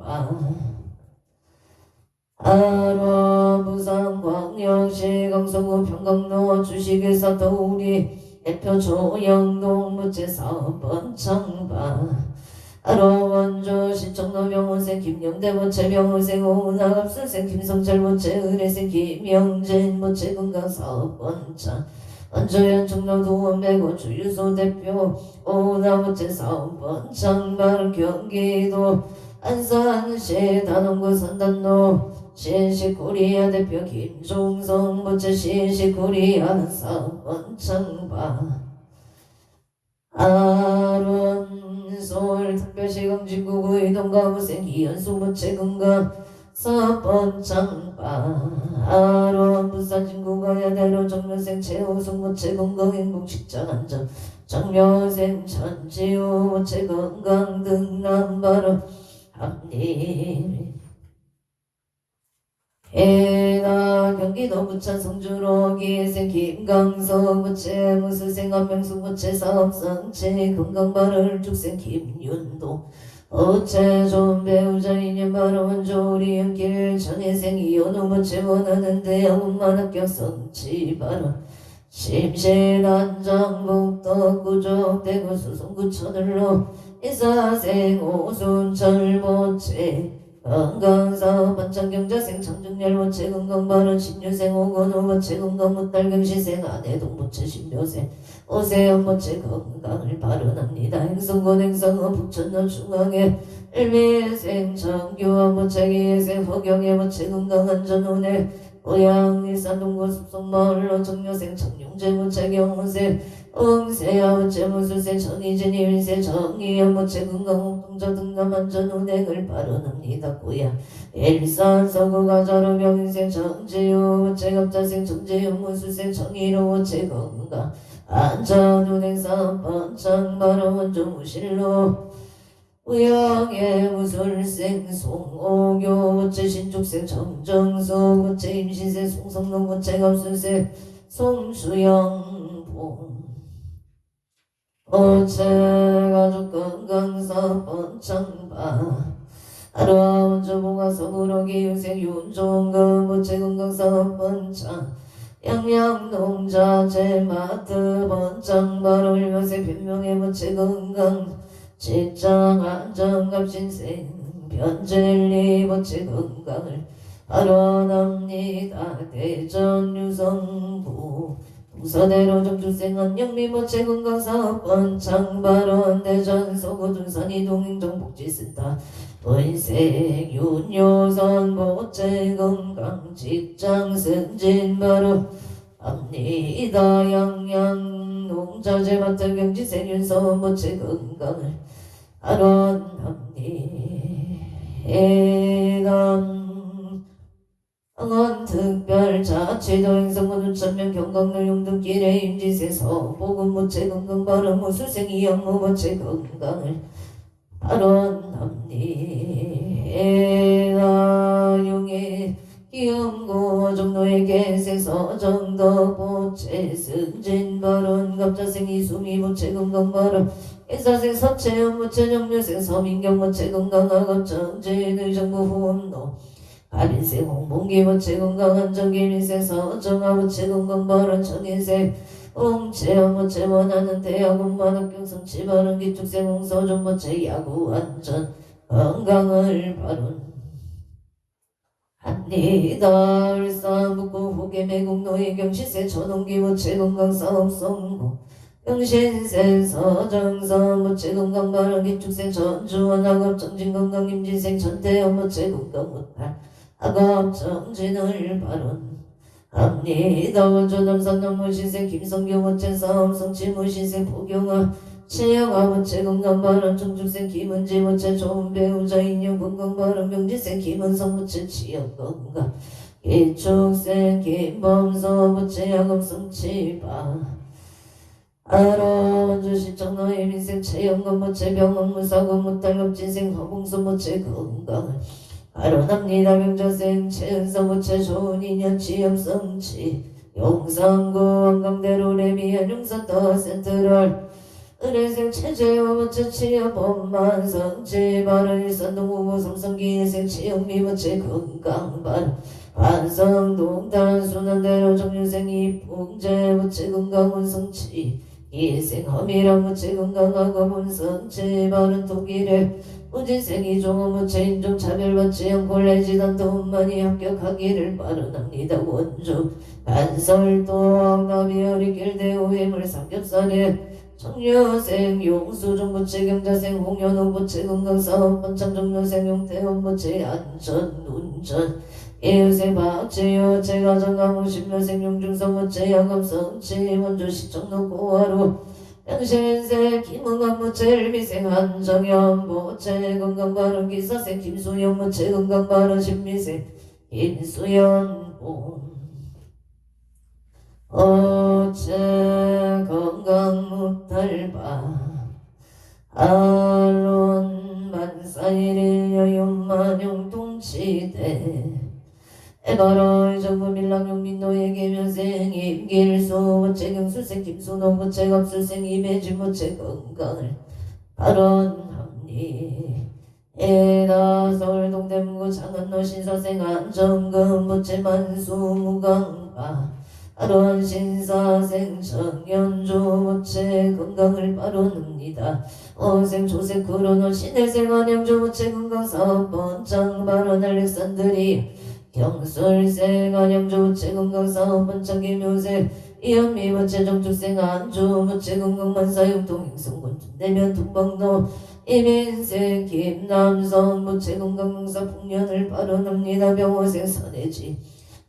아로 부산광역시 강서구 평강로 주식회사 더우리 대표 조영동 모체 사업번창 아로 원조 시청로 병원생 김영대 모체 병원생 오은학압술생 김성철 모체 의뢰생 김영진 모체 건강 사업번창 안저연 청라도원 매고 주유소 대표 오나무째 사업번 장발 경기도 안산시 단원구 선단로 신식코리아 대표 김종성 부채 신식코리아 사업번 장바 아론 서울특별시 강진구구 이동가무생 이현수 부채 금강 사업번 장바 아론 부산 진구가 야대로 정려생 최호승 부채 건강행복식장 안전 정려생 천지호 부채 건강 등 남바로 합리 해나 경기도 부천 성주로 기생 김강석 부채 무수생 한명수 부채 사업성채 건강발을 죽생 김윤도 어째 좋은 배우자 인연 바로 원조 우리 연길 전혜생 이현우 부채 원하는데 아무만 합격 성치 바로 심신안장 북덕 구족 대구 수성구천을로 이사생 오순철 부채 건강사업 반창경자생 창중열부채 건강발은 신유생 오건우부채 건강무달경시생 아내동부채 신묘생 오세연부채 건강을 발언합니다. 행성군 행성은 북천로 중앙에 일미생 정규원부채 기생 허경애부채 건강안전운해 고양이 산동구 숲속마을로 정려생 청룡제부채 경호생 응세야부채 무수생 정의진 일세 정의연부채 건강옥동저 등남안전운행을 발언합니다. 고야 일산 서구가자로 병인생 정지우부채 갑자생 정지우 무수생 정의로부채 건강 안전운행 사업번 장바로 원조무실로 우영의 무술생 송오교부채 신축생 정정수부채 임시생 송성동부채 갑수생 송수영봉 부채 가족 건강사업번 장바 아로아 원조봉화 서구로기 유생 윤종금 부채 건강사업번 장 양양농자 제마트 번장 바로 일면생 변명의 부채 건강 직장 안정감신생 변젤리 부채 건강을 발언합니다. 대전 유성부 동서대로 정주생 안영미 부채 건강사업번 장발언 대전 서구 둔산 이동행정복지센터 본색 윤효선 부채 건강 직장 승진 바로 합니다. 양양 농자재 마트 경지생 윤서원 부채 건강을 발언합니다. 해남 응원특별자치도 행성군 우천면 경강로 용등길에 임지세서 보건부채 건강 발언 무수생 이영무부채 건강을 발언합니다. 해나용의 기영고 정로의 세서 정덕부채 승진 발언 갑자생 이수미 부채 건강 발언 인사생 서채연 부채 정류생 서민경 부채 건강학업 정진 의정부 후원로 발인생 홍봉기 부채 건강안정기민생 서정아 부채 건강 발언 정인생 홍채연 부채 원하는 대학원만 합격성치 발언 기축생 홍서준 부채 야구 안전 건강을 발언 합니다. 울산 북구 후계 매국노예 경시세 전원기 부채 건강사업 성공 경신생 서정선 부채 건강 발언 기축생 전주원 학업 정진 건강 임진생 전태현 부채 건강 못할 학업 정진을 발언 합니다. 원조남산 농무신생 김성경 부채 사업 성치 무신생 포경아 최영아 부채 건강 발언 정주생 김은지 부채 좋은 배우자 인연 건강 발언 명지생 김은성 부채 취업 건강 기축생 김범서 부채 학업 성치바 아론주시청 너의 민생 최영건 부채 병원 무사고 무탈급 진생 허봉수 부채 건강을 발언합니다. 명자생 최은성 부채 좋은 인연 취업 성치 용산구 한강대로 레미안 용산더 센트럴 은혜생 최재호 부채 취업 법만 성치 발언 일산동 후보 삼성기생 취업미 부채 건강 발언 반성동 단순한대로 정유생 이풍재 부채 건강 운성치 기생함이라 무체 건강하고 분성체 바른 독일에 무진생이 종무체 인종 차별받지 않고 레지던트만이 합격하기를 바라납니다. 원주 반설도 나비어리 길대우해물 삼겹살에 청려생 용수정부체 경자생 홍연호부체 건강사업 번창정려생 용태원부체 안전운전 예우생 박제여 제가정가무 십려생 용중성부체 야감성체 원주시 청록고하루 양신생 김은감무체 일미생 한정연부체 건강바른 기사생 김수영무체 건강바른 신미생 김수연봉 어째 건강무탈바 알론 만사일여윤만용통치대 에바라이 정부밀랑용 민노에게 면생 임길수 부채경수생 김수노 부채갑수생 임해진 부채 건강을 발언합니 에다 서울동대문구 장안로 신사생 안정금 부채 만수무강파 발언 신사생 청년조 부채 건강을 발언합니다. 어생 조생 코로나 신혜생 안양조 부채 건강사업 번창 발언 알렉산드리 경술생 안양조 부채 건강사업 번창 김효생 이현미 부채 정축생 안조 부채 건강만사육동 행성군 내면 동방로 이민생 김남성 부채 건강농사 풍년을 발언합니다. 병호생 선해지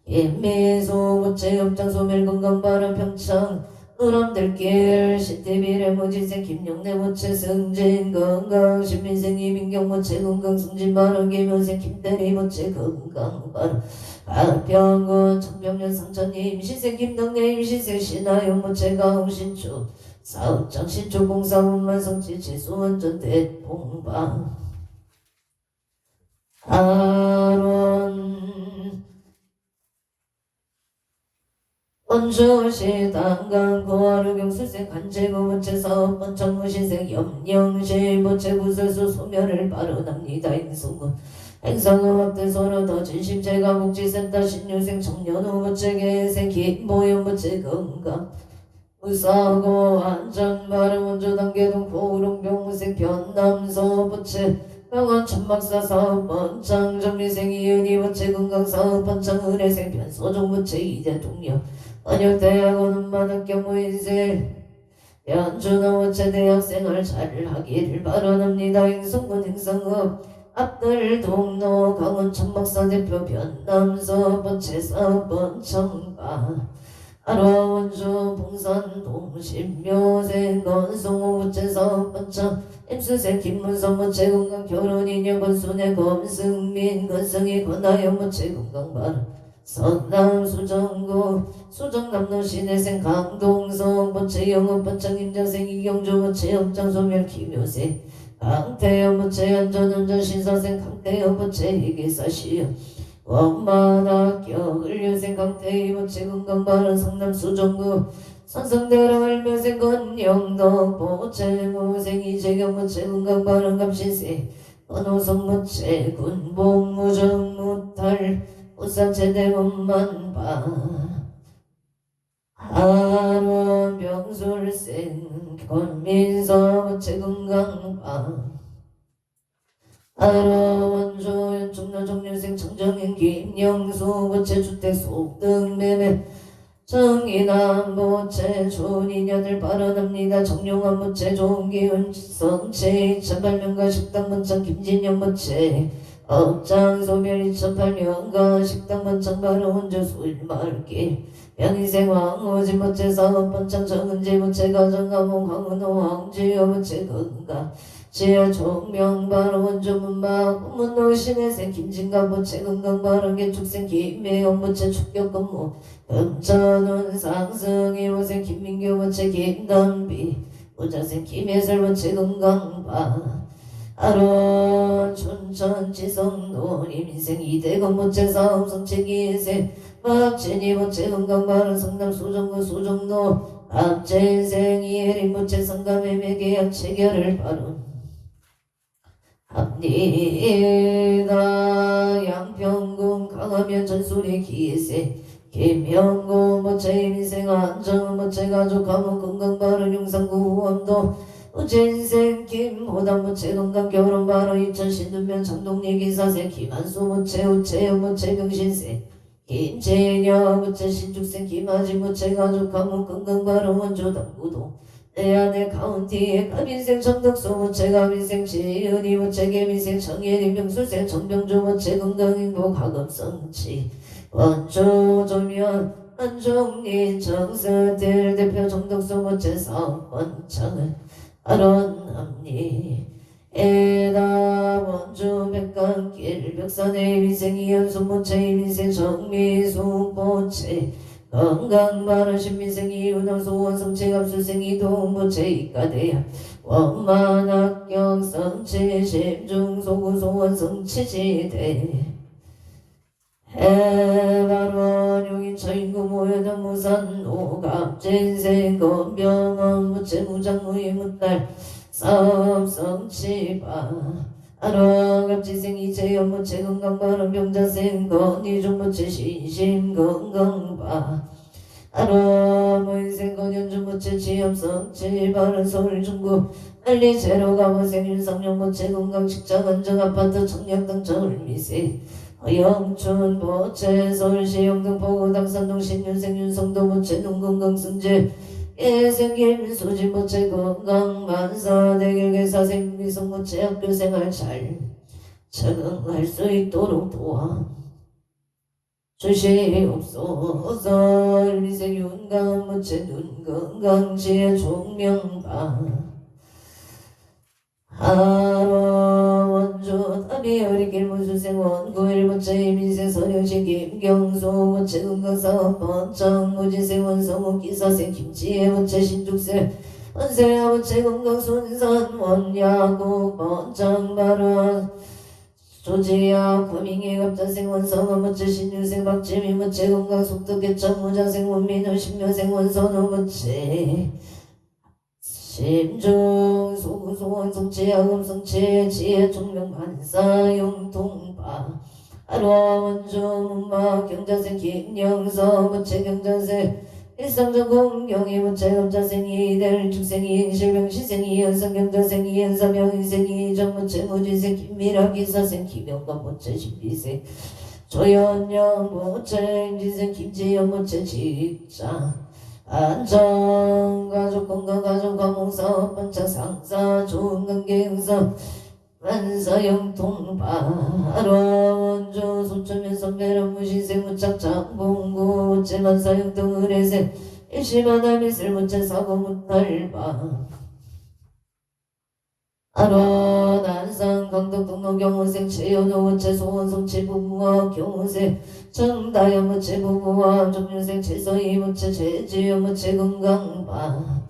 임미소 부채 염장 소멸 건강 발언 평창 의람들길 시티비례 무진생 김용래 부채 승진 건강 신민생 이민경 부채 건강 승진 발언 김효생 김대리 부채 건강 발언 가평군 청평년 상천리 임시생 김덕래 임시생 신하영 부채 가홍신축 사업장 신축 공사원만 성지 지수원전 대봉방 아론 원주시 당강 고하루경 수생 간제고 부채 사업 번창무신생 염령시 부채 구설수 소멸을 발언합니다. 인수군 행상음악대 서로 더 진심제가 복지센터 신유생 청년후 부채 개생 김보영 부채 건강 무사고 안전 발음 원주 단계동 고우롱병무생 변남서 부채 병원 천막사 사업 번창 정리생 이은희 부채 건강사업 번창 의뢰생 변소종 부채 이대통령 언역대학원 음반학교 무인세 연준호 부채 대학생활 잘하기를 발언합니다. 행성군 행성읍 앞들 동로 강원 천막사 대표 변남서 부채 사업 번창바 아로원주 봉산 동신묘생 건송호 부채 사업 번창 임수생 김문성 부채 건강 결혼인연 건순의 검승민 건승희 권하영 부채 건강 발언 선남 수정구 수정남로 신혜생 강동성 부채 영업 번창 임자생 이경조 부채 업장 소멸 김효생 강태영 부채 안전운전 신사생 강태영 부채 희기사시여 원만학교 을류생 강태희 부채 건강발언 성남 수정구 선성대라 을묘생 건영덕 부채 무생 이재경 부채 건강발언 감신생 언호성 부채 군복무정 무탈 우사체대문만바 하루 병술생 권민서 부채 건강바 하루 원조 연중로 정류생 청정인 김영수 부채 주택 소득 매매 정인한 부채 좋은 인연을 발언합니다. 정용한 부채 좋은 기운 성체 2008년가 식당 번창 김진영 부채 업장 소멸 2008년가 식당 번창 바로 원조 수일마을길 양인생 황호진 부채 사업 번창 정은재 부채 가정가몽 황은호 황지여 부채 건강 지하 종명 바로 원조 문박 문노 신혜생 김진가 부채 건강 바로 개축생 김매영 부채 축격 근무 금천운 상승이 부생 김민교 부채 김담비 부자생 김혜설 부채 건강 바 아론 춘천 지성노 임인생 이대건 부채 사업 성체 기생 박진희 부채 건강 바로 성남 수정구 수정로 박재생 이혜린 부채 성감의 매계약 체결을 바로 합니다. 양평군 강화면 전술의 기세 김형고 모체 인생 안정 모체 가족 가문 건강 바른 용상구 원도 모체 인생 김호당 모체 건강 결혼 바로 이천 신두면 장동리 기사생 김한수 모체 우체여 모체 병신생 김재녀 모체 신축생 김아지 모체 가족 가문 건강 바른 원조 당구도 내 아내 가운티에 가민생 정덕수 모체 가민생 지은이 모체 개민생 정예림 병술생 정병주 모체 건강행복 가금성치 원조조면 안종인 정서들 대표 정덕수 모체 사업원장을 아론합니 에다 원주 백강길 벽산의 민생 이연수 모체 민생 정미수 모체 건강 바른 신민생 이윤왕수 원성체 갑술생 이동 모체 이가대야 원만 합격 성체 심중 소구소 원성체 지대 해바론 용인 처인구 모여든 무산 오갑진생 건병원 무체 무장무의 무달 사업성치바 아랑갑지생 이체연 무체 건강바른 병자생 건이중 무체 신심 건강바 아랑무인생 건연중 무체 지엽성치 바른 서울 중구 빨리 제로 가보생 윤상용 무체 건강 직장 안정 아파트 청량등 저울미세 영춘 모체 서울시 영등 포구당 산동 신윤생 윤성도 모체 농건강 승제 예생김 수지 모체 건강 만사 대결계사 생미성 모체 학교생활 잘 적응할 수 있도록 도와 주시옵소서. 일미생 윤강 모체 눈건강 지혜 종명바 하로 원조 답이 어리길 무수생 원구일 모체 이민생 서령신 김경수 모체 건강사업 번창 무지생 원성우 기사생 김치혜 모체 신축생 원세야 모체 건강순산 원야구 번창 발언 조지야 구민의 갑자생 원성우 모체 신유생 박지미 모체 건강속도 개천 무자생 원민우 신묘생 원선우 모체 심중 소구소 원성체 야금성체 지혜 총명 반사 용통바 아로 원조 문마 경자생 김영서 모체 경자생 일상적 공경이 모체 검자생이 이들 축생이 실병시생이 연성 경자생이 연사병인생이 정모체 무지생 김미라 기사생 김영과 모체 신비생 조연영 모체 임지생 김지연 모체 직장 안정 가족 건강 가족 가몽사업 번창 상사 좋은 관계 형사 만사 영통바 아로 원조 소천면 선배람 무신생 무착 장봉구 모체 만사 영통 의뢰생 일시마다 미슬 모체 사고 무탈바 아로 난상 강덕 동로 경호생 최연호 모체 소원성체 부부와 경호생 정다연 모체 부부와 종류생 최서희 모체 최지연 모체 건강바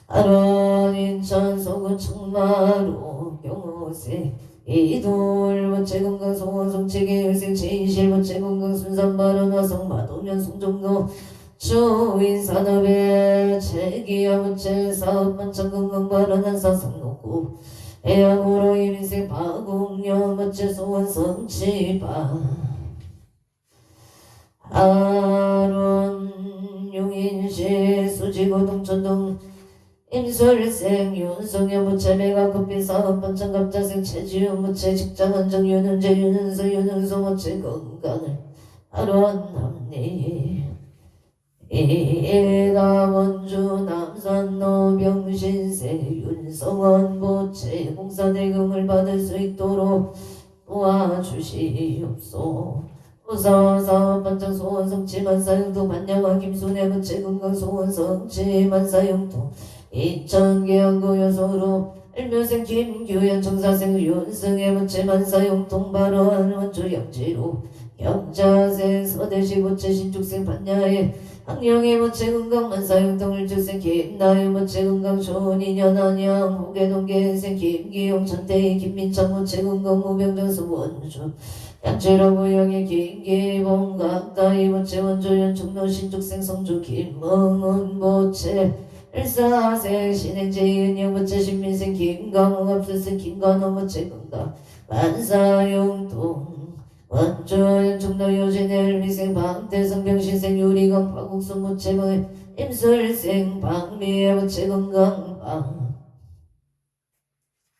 아로 인천 소구 청마로 경호생 이돌 모체 건강 소원성체 계열생 최인실 모체 건강 순산발언 화성 마도면 송정도 주인 산업의 체기야 모체 사업 번창 건강 발언 한사 성록구 해양으로 이민생 파공녀 모체 소원 성치바 아론 용인시 수지고 동천동 임설생 윤성여 모체 메가커피 사업 번창 갑자생 최지우 모체 직장 안정 윤은재 윤은서 윤은소 모체 건강을 아론합니 이가 원주 남산로 병신세 윤성원 모체 공사대금을 받을 수 있도록 도와주시옵소. 우사사업 반장 소원성치 만사용도 반야와 김순애 모체 건강 소원성치 만사용도 인천계양구 여소로 일묘생 김규현 정사생 윤승의 모체 만사용통 발언 원주 영지로 영자생 서대시 모체 신축생 반야의 학령의 모체 건강 만사용통을 주생 김나의 모체 건강 좋은 인연 안양 호계동계생 김기용 천태희 김민창 모체 건강 무병전수 원주 양재로 부영의 김기봉 각다이 모체 원조연 종로 신축생 성주 김멍은 모체 일사생 신행제 이은영 모체 신민생 김강호 갑술생 김관호 모체 건강 만사용통 원조 중도 요진엘 미생 방태성 병신생 유리강 파국수 무체의 임술생 방미의 무체 건강방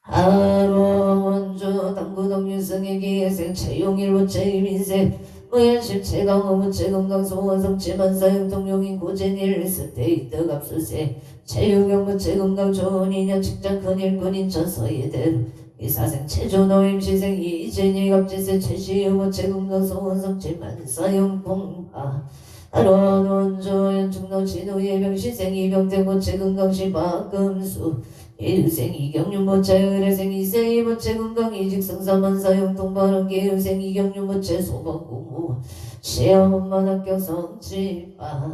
하로 원조 당구동 유성의 기회생 채용일 무체 임인생 무현실 최강호 무체 건강 소원성 체만사용 통용인 고젠일 스테이트 갑수생 체육용 무체 건강 좋은 인연 직장 큰일꾼 인천 서예대로 이사생 체조노임 시생 이재니 갑지세 최시유 무체 건강 소원성 체만사용 공파 하론 원조 연충노 진호 예병 시생 이병태 무체 건강시 박금수 일생 이경륜 모체 의뢰생 이세 이모체 건강 이직성사만사용 동반원계 의생 이경륜 모체 소방공무 시험만 합격 성취파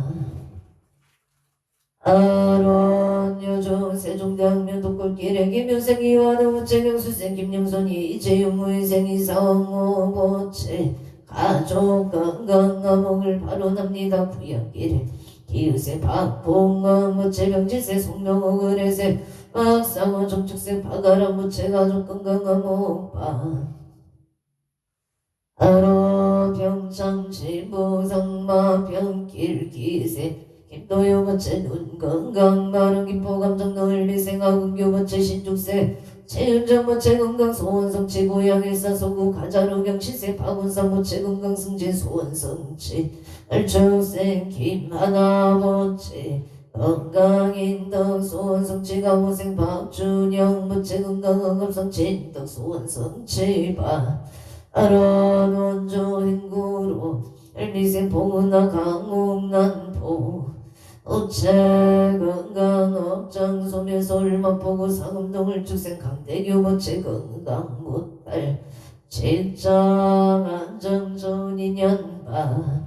아론 여종 세종대학면 독골길에 김효생 이완우 모체 경수생 김영선이 이재용 무희생 이상호 모체 가족 건강감옥을 발언합니다. 부양길에 기우생 박봉원 모체 병지세 송명호 의뢰생 박상호 정축생 파가람 무체 가족 건강한 목파 하로 병창 지부상마 병길 기세 김도요 무체 눈 건강 바른 김포 감정 넓이생 아군교 무체 신축생 최윤정 무체 건강 소원성치 고향 일사소구 가자루 경시생 파군상 무체 건강 승진 소원성치 알초생 김하나 무체 건강인덕 소원성치가 모생 박준영 무체 건강한 감성치 인덕 소원성치바 아론 원조 행구로 엘리생 봉은아 강옥난포 우체 건강 업장 소멸 서울만포구 상음동을 축생 강대교 무체 건강 못발 직장 안정 좋은 인연바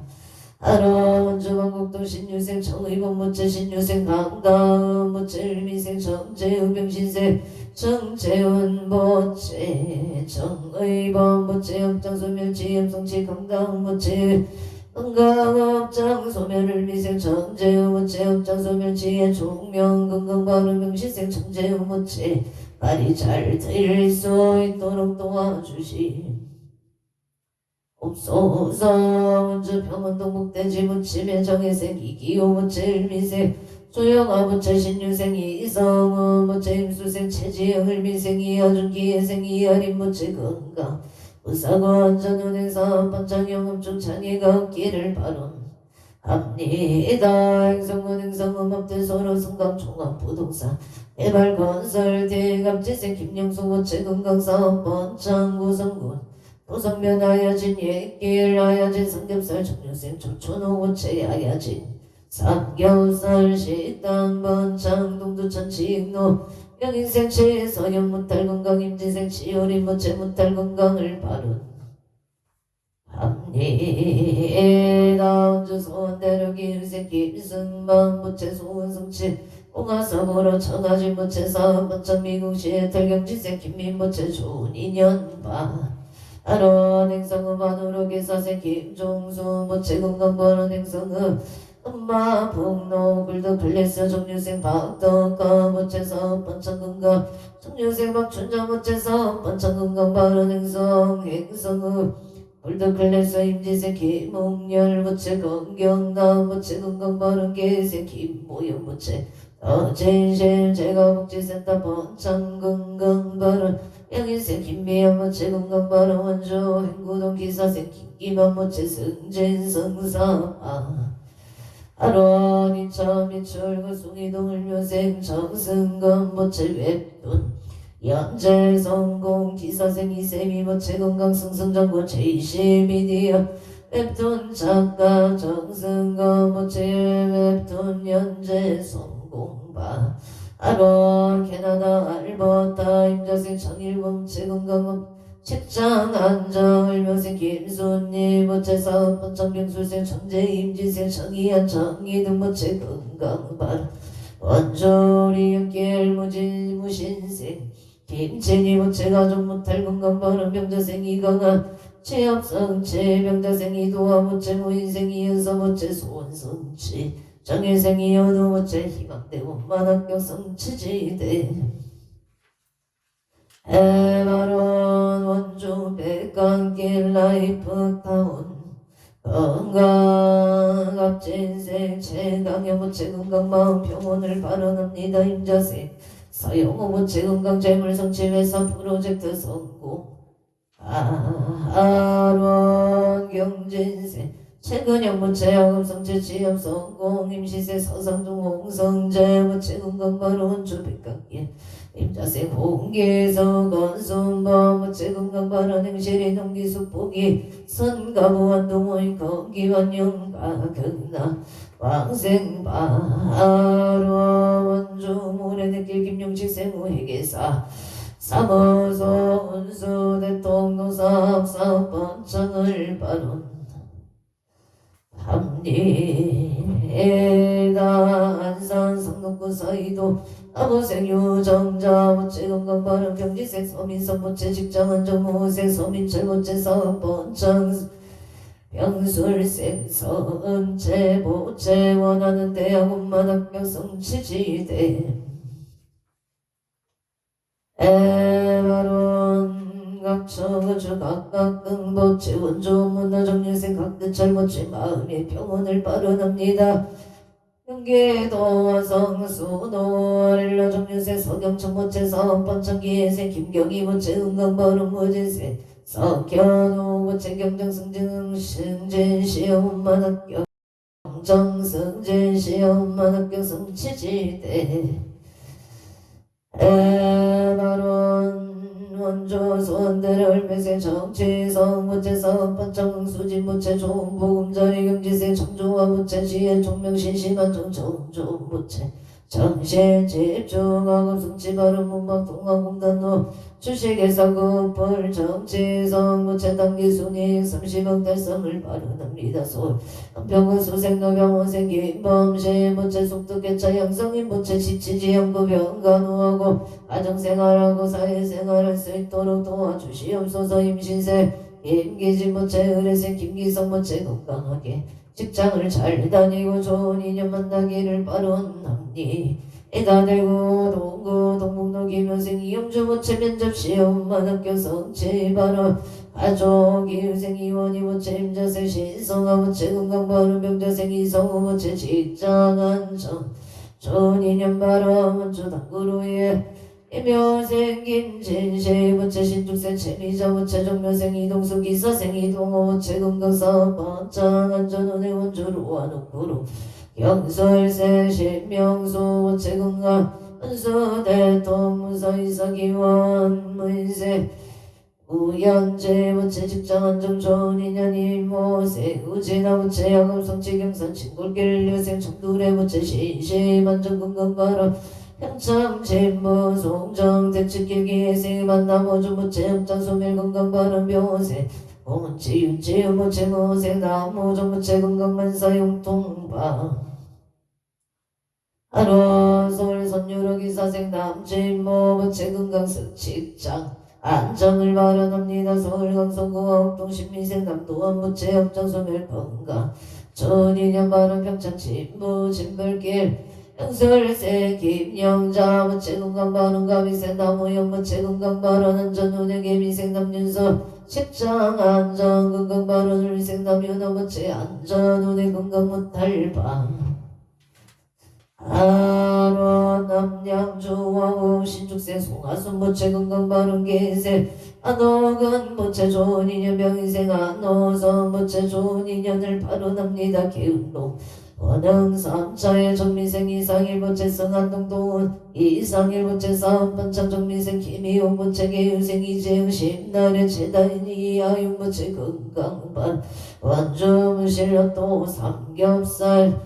하론 중앙국도 신유생 정의봉 무체 신유생 강다음 무체 일미생 정재우 병신생 정재훈 무체 정의봉 무체 업장소멸 지음성치 강다음 무체 건강업장 소멸을 미생 정재우 무체 업장소멸 지혜 종명 건강바른 병신생 정재우 무체 말이 잘 들릴 수 있도록 도와주시 옵소서 원주 병원동 목대지 무치매 정혜생 이기호 무체 일미생 조영아 무체 신유생 이성우 무체 임수생 최지영 일미생 이하준 기혜생 이하림 무체 건강 우사관 전운행사 반창영업중 창의가 없기를 바람합니다. 행성군 행성음업대 서로 성강 종합부동산 개발건설 대갑지생 김영수 무체 건강사업 번창구성군 도성면 아야진 옛길 아야진 삼겹살 정유생 조천호 무체 아야진 삼겹살 식당 번창 동두천 지익로 명인생 치서연 무탈 건강 임진생 치열인 무체 무탈 건강을 바룬합니다. 원주 소원대륙 일생 김승만 무체 소원성치 공화사고로 청아진 무체 사업 번창 미국시의 탈경지생 김민 무체 좋은 인연바 아론 행성음 안으로 기사생 김종수 무체 건강번원 행성음 엄마 북노 굴도 클래스 정유생 박덕가 무체사업 번창건강 정유생 박춘자 무체사업 번창건강 바른 행성음 굴도 클래스 임지생 김홍열 무체 건경나 무체 건강 바른 계생 김모영 무체 어진실 제가복지센터 번창건강 바른 영인생 김미영 무체 건강 바른 원조 행구동 기사생 김기만 무체 승진성사 아론 인천 미출구 숭이동 을묘생 정승건 무체 웹툰 연재 성공 기사생 이세미 무체 건강 승승장군 제이시미디어 웹툰 작가 정승건 무체 웹툰 연재 성공바 아론 캐나다 알버타 임자생 정일봉 무체 건강 책장 안정을 묘생 김순님 무체사업 번창병술생 정재 임지생 정의한 정의등 무체 건강발 원조리 연길 무진 무신생 김진희 무체 가족 무탈 건강발은 병자생 이강한 체합성 체병자생 이도화 무체 무인생 이연서 무체 소원성치 정일생 이연우 무체 희망대 원만학교 성치지대 해바론 원주 백강길 라이프 양여무체 건강 마음 평온을 바라납니다. 임자생 사용어무체 건강 재물 성취회사 프로젝트 성공 아론 경진세 최근형 무체 야금 성체 지압 성공 임시세 서상중 홍성재 무체 건강 바로운 주백각계 임자생 홍계서 건순범 무체 건강 바로 행실이 동기숙복이 선가부한 동호인 건기완영가 극나 왕생바로 원주 모래내길 김용식 생우회계사 사무소 운수 대통노사 사번창을 바론 합리에다 안산 성북구 사이도 아무색 유정자 무체 건강 바른 병지색 서민선 무체 직장은 정무색 서민철 무체 사번창 병술생 선체 보체 원하는 대학원만 학교 성취지대 에바론 각처거주 각각 긍보체 원조 문화 정일생 각듯철 모체 마음의 평온을 빠르납니다. 경계도 성수도 아릴라 정일생 서경청 모체 사업번창기예생 김경희 모체 은강바른 무진생 석현우 모체 경정승진 승진시험만 학교 경정승진시험만 학교 성취지대 에바론 원조 소원대를 매세 정치성 무체 사업번창 수진 무체 좋은 보금자리 경지세 청조와 무체 시에 종명신심한 정정조 무체 정신 집중하고 성취 바른 문막 동화공단로 주식회사급벌 정치성 무체 단기 순이익 30억 달성을 바르납니다. 병은 수생노병원 생긴 범시 무체 속독개차 양성인 무체 지치지연구 병간호하고 가정생활하고 사회생활할 수 있도록 도와주시옵소서. 임신세 김기진 무체 의뢰생 김기성 무체 건강하게 직장을 잘 다니고 좋은 인연 만나기를 바라옵니 에다 대구 동구 동북로 김효생 이영주 무체 면접시험만 학교 성취 바라 가족 이유생 이원이 무체 임자생 신성아 무체 건강바른 병자생 이성우 무체 직장 안정 좋은 인연 바라 원주 당구로에 이묘생 김진시 무체 신축생 채미자 무체 정묘생 이동수 기사생 이동호 무체 건강사업 번창 안전운행 원주로 와놓고로 영설생 신명수 무체 건강 은수대통 무사이사기원 무인생 우연재 무체 직장 안정 좋은 인연이 모세 우진아 무체 야금 성취 경산 친골길 류생 청두래 무체 신심 안정 건강바람 평창 진무 송정 대치길기예생 만나모주 무체 흡장 소멸 건강바람 병원생 공은치 윤치 무체 모생 나무정 무체 건강만사 용통방 하루 서울 선유로 기사생 남진모 무체 건강석 직장 안정을 마련합니다. 서울 강서구 옥동 신미생 남도원 무체 흡장 소멸 건강 전인연 바른 평창 진무 진불길 영설세 김영자 무체 건강 바른 가비생 나무영 무체 건강 바른 안전운행 개미생 남윤서 직장 안전 건강 바른 울생 남윤호 무체 안전운행 건강 무탈방 아론 남양주와우 신축생 송하순 무체 건강 바른 개세 안옥은 무체 좋은 인연 병인생 안호선 무체 좋은 인연을 바로납니다. 기운로 원흥 3차의 정민생 이상일 무체 성한동도원 이상일 무체 사업번창 정민생 김희용 무체 개유생 이재응 심날의 최다인 이하윤 무체 건강반 원주 무실로또 삼겹살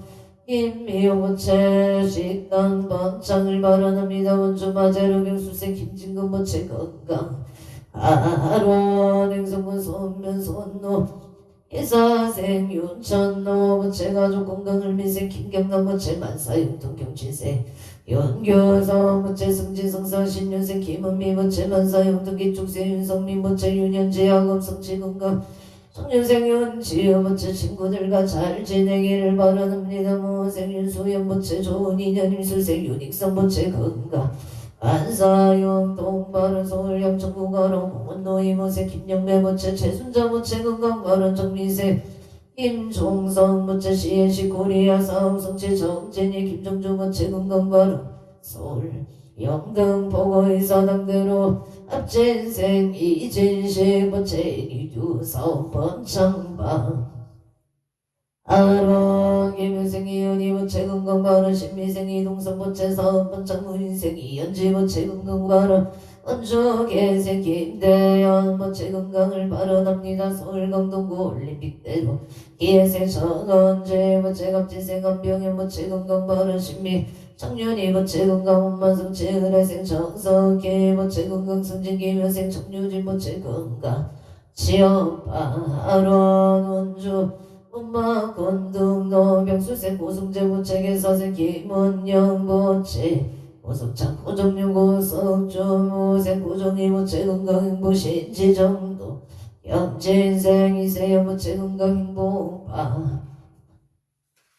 김희용 무체 식당 번창을 바라납니다. 원주 마제로 경수생 김진근 무체 건강 아론 행성군 손면 손노 이사생 윤천노 무체 가족 건강을 미생 김경남 무체 만사용통 경치생 윤교성 무체 승지성사 신윤생 김은미 무체 만사용통 기축생 윤성민 무체 윤현지 야금 성치 건강 청년생 윤지우 무체 친구들과 잘 지내기를 바라옵니다. 무생 윤수연 무체 좋은 인연 임수생 윤익성 무체 건강 안사용 동바른 서울 양천구가로 공원노이 무세 김영배 무체 최순자 무체 건강 바른 정미세 김종성 무채 시엔시 코리아 사우성치 정진이 김정중 무채 금강바로 서울 영등 보고의사 당대로 앞진생 이진식 무채 이두성 번창방 아론 김유생이 연이무채 금강바로 신미생이 동성무채 사업번창 무인생이 연지무채 금강바로 원주계생 김대현 무채 금강을 발언합니다. 서울 강동구 올림픽대로 기회생 정원재 무채 갑진생 간병현 무채 금강 발언 신미 청년이 무채 금강 원만성채 의뢰생 정석기 무채 금강 승진 김효생 청유진 무채 금강 지역파 아론 원주 엄마 건둥 노병수생 고승재 무채계사생 김원영 무채 고석창 고정용 고석주무생 고정이 무채 금강행보 신지정도 영진생 이세영 무채 금강행보파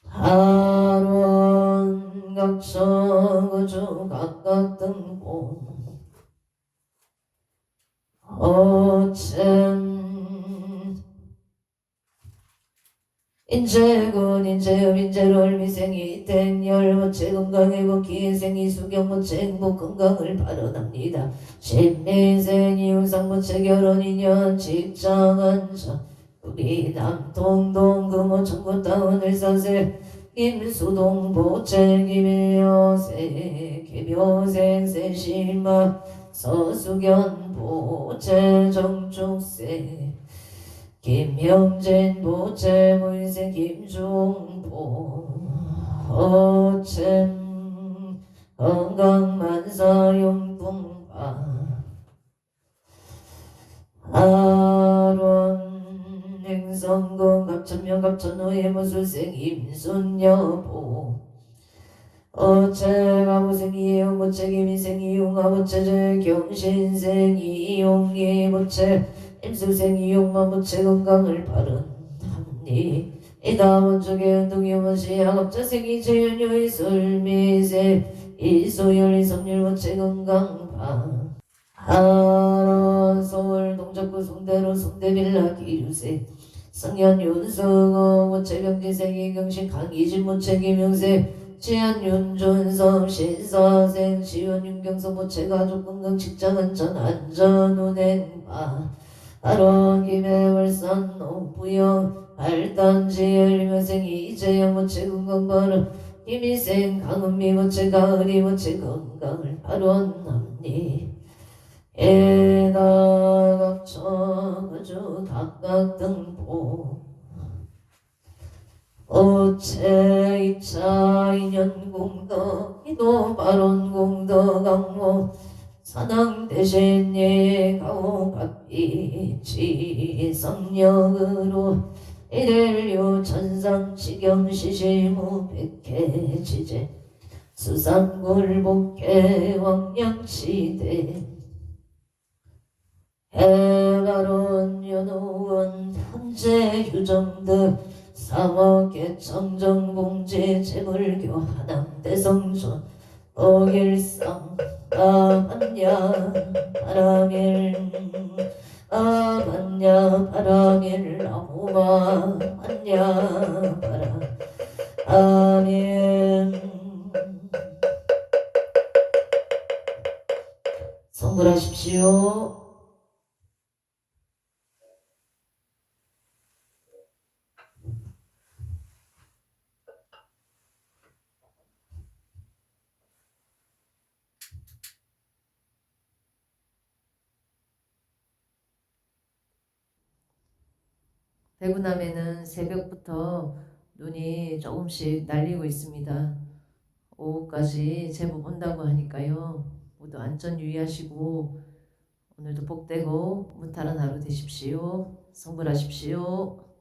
하론 각청 우주 각각 등봉 어챔 인재군 인재읍 인재롤 미생이 땡열 무채 건강해고 기생이 수경 무채 행복 건강을 발언합니다. 신미생 이우상 무채 결혼 인연 직장 안정 우리 남동동 금호 청구 다운을 사세 김수동 보채 김효생 김효생 세심마 서수견 보채 정축생 김형진 보채 무인생 김종보 어챔 건강만사 용풍파 아론 행성공 갑천명 갑천호의 무술생 임순여보 어채 가무생 이용 무채 김인생 이용아 무채 경신생 이용이 무채 임수생 이용만 무채 건강을 발언합니 이다 원쪽의 운동이 원시 학업자생 이재윤유 이솔미세 이소열 이성률 무채 건강파 하론 서울 동작구 송대로 송대빌라 기류세 성현 윤성호 무채 병지생 이경식 강이진 무채 김용세 지한 윤준성 신사생 지원 윤경성 무채 가족 건강 직장 안전 안전 운행파 아론 김해월산 노부영 알단지 열명생 이재영 무채 건강발언 김희생 강은미 무채 가을이 무채 건강을 발언합니 에다각청 우주 각각 등보 오채 이차 인연공덕 기도 발언공덕 강모 사당 대신예 가오갑이 지성력으로 이렐류 천상 지경 시시무 백해 지제 수상굴복해 왕양시대 해바론 연호원 현재 유정득 사목의 청정공제 재물교 하남대성존 오길성 아반야 바라밀 아반야 바라밀 나무마 반야 바라 아멘. 성불하십시오. 대구남에는 새벽부터 눈이 조금씩 날리고 있습니다. 오후까지 제법 온다고 하니까요. 모두 안전 유의하시고 오늘도 복되고 무탈한 하루 되십시오. 성불하십시오.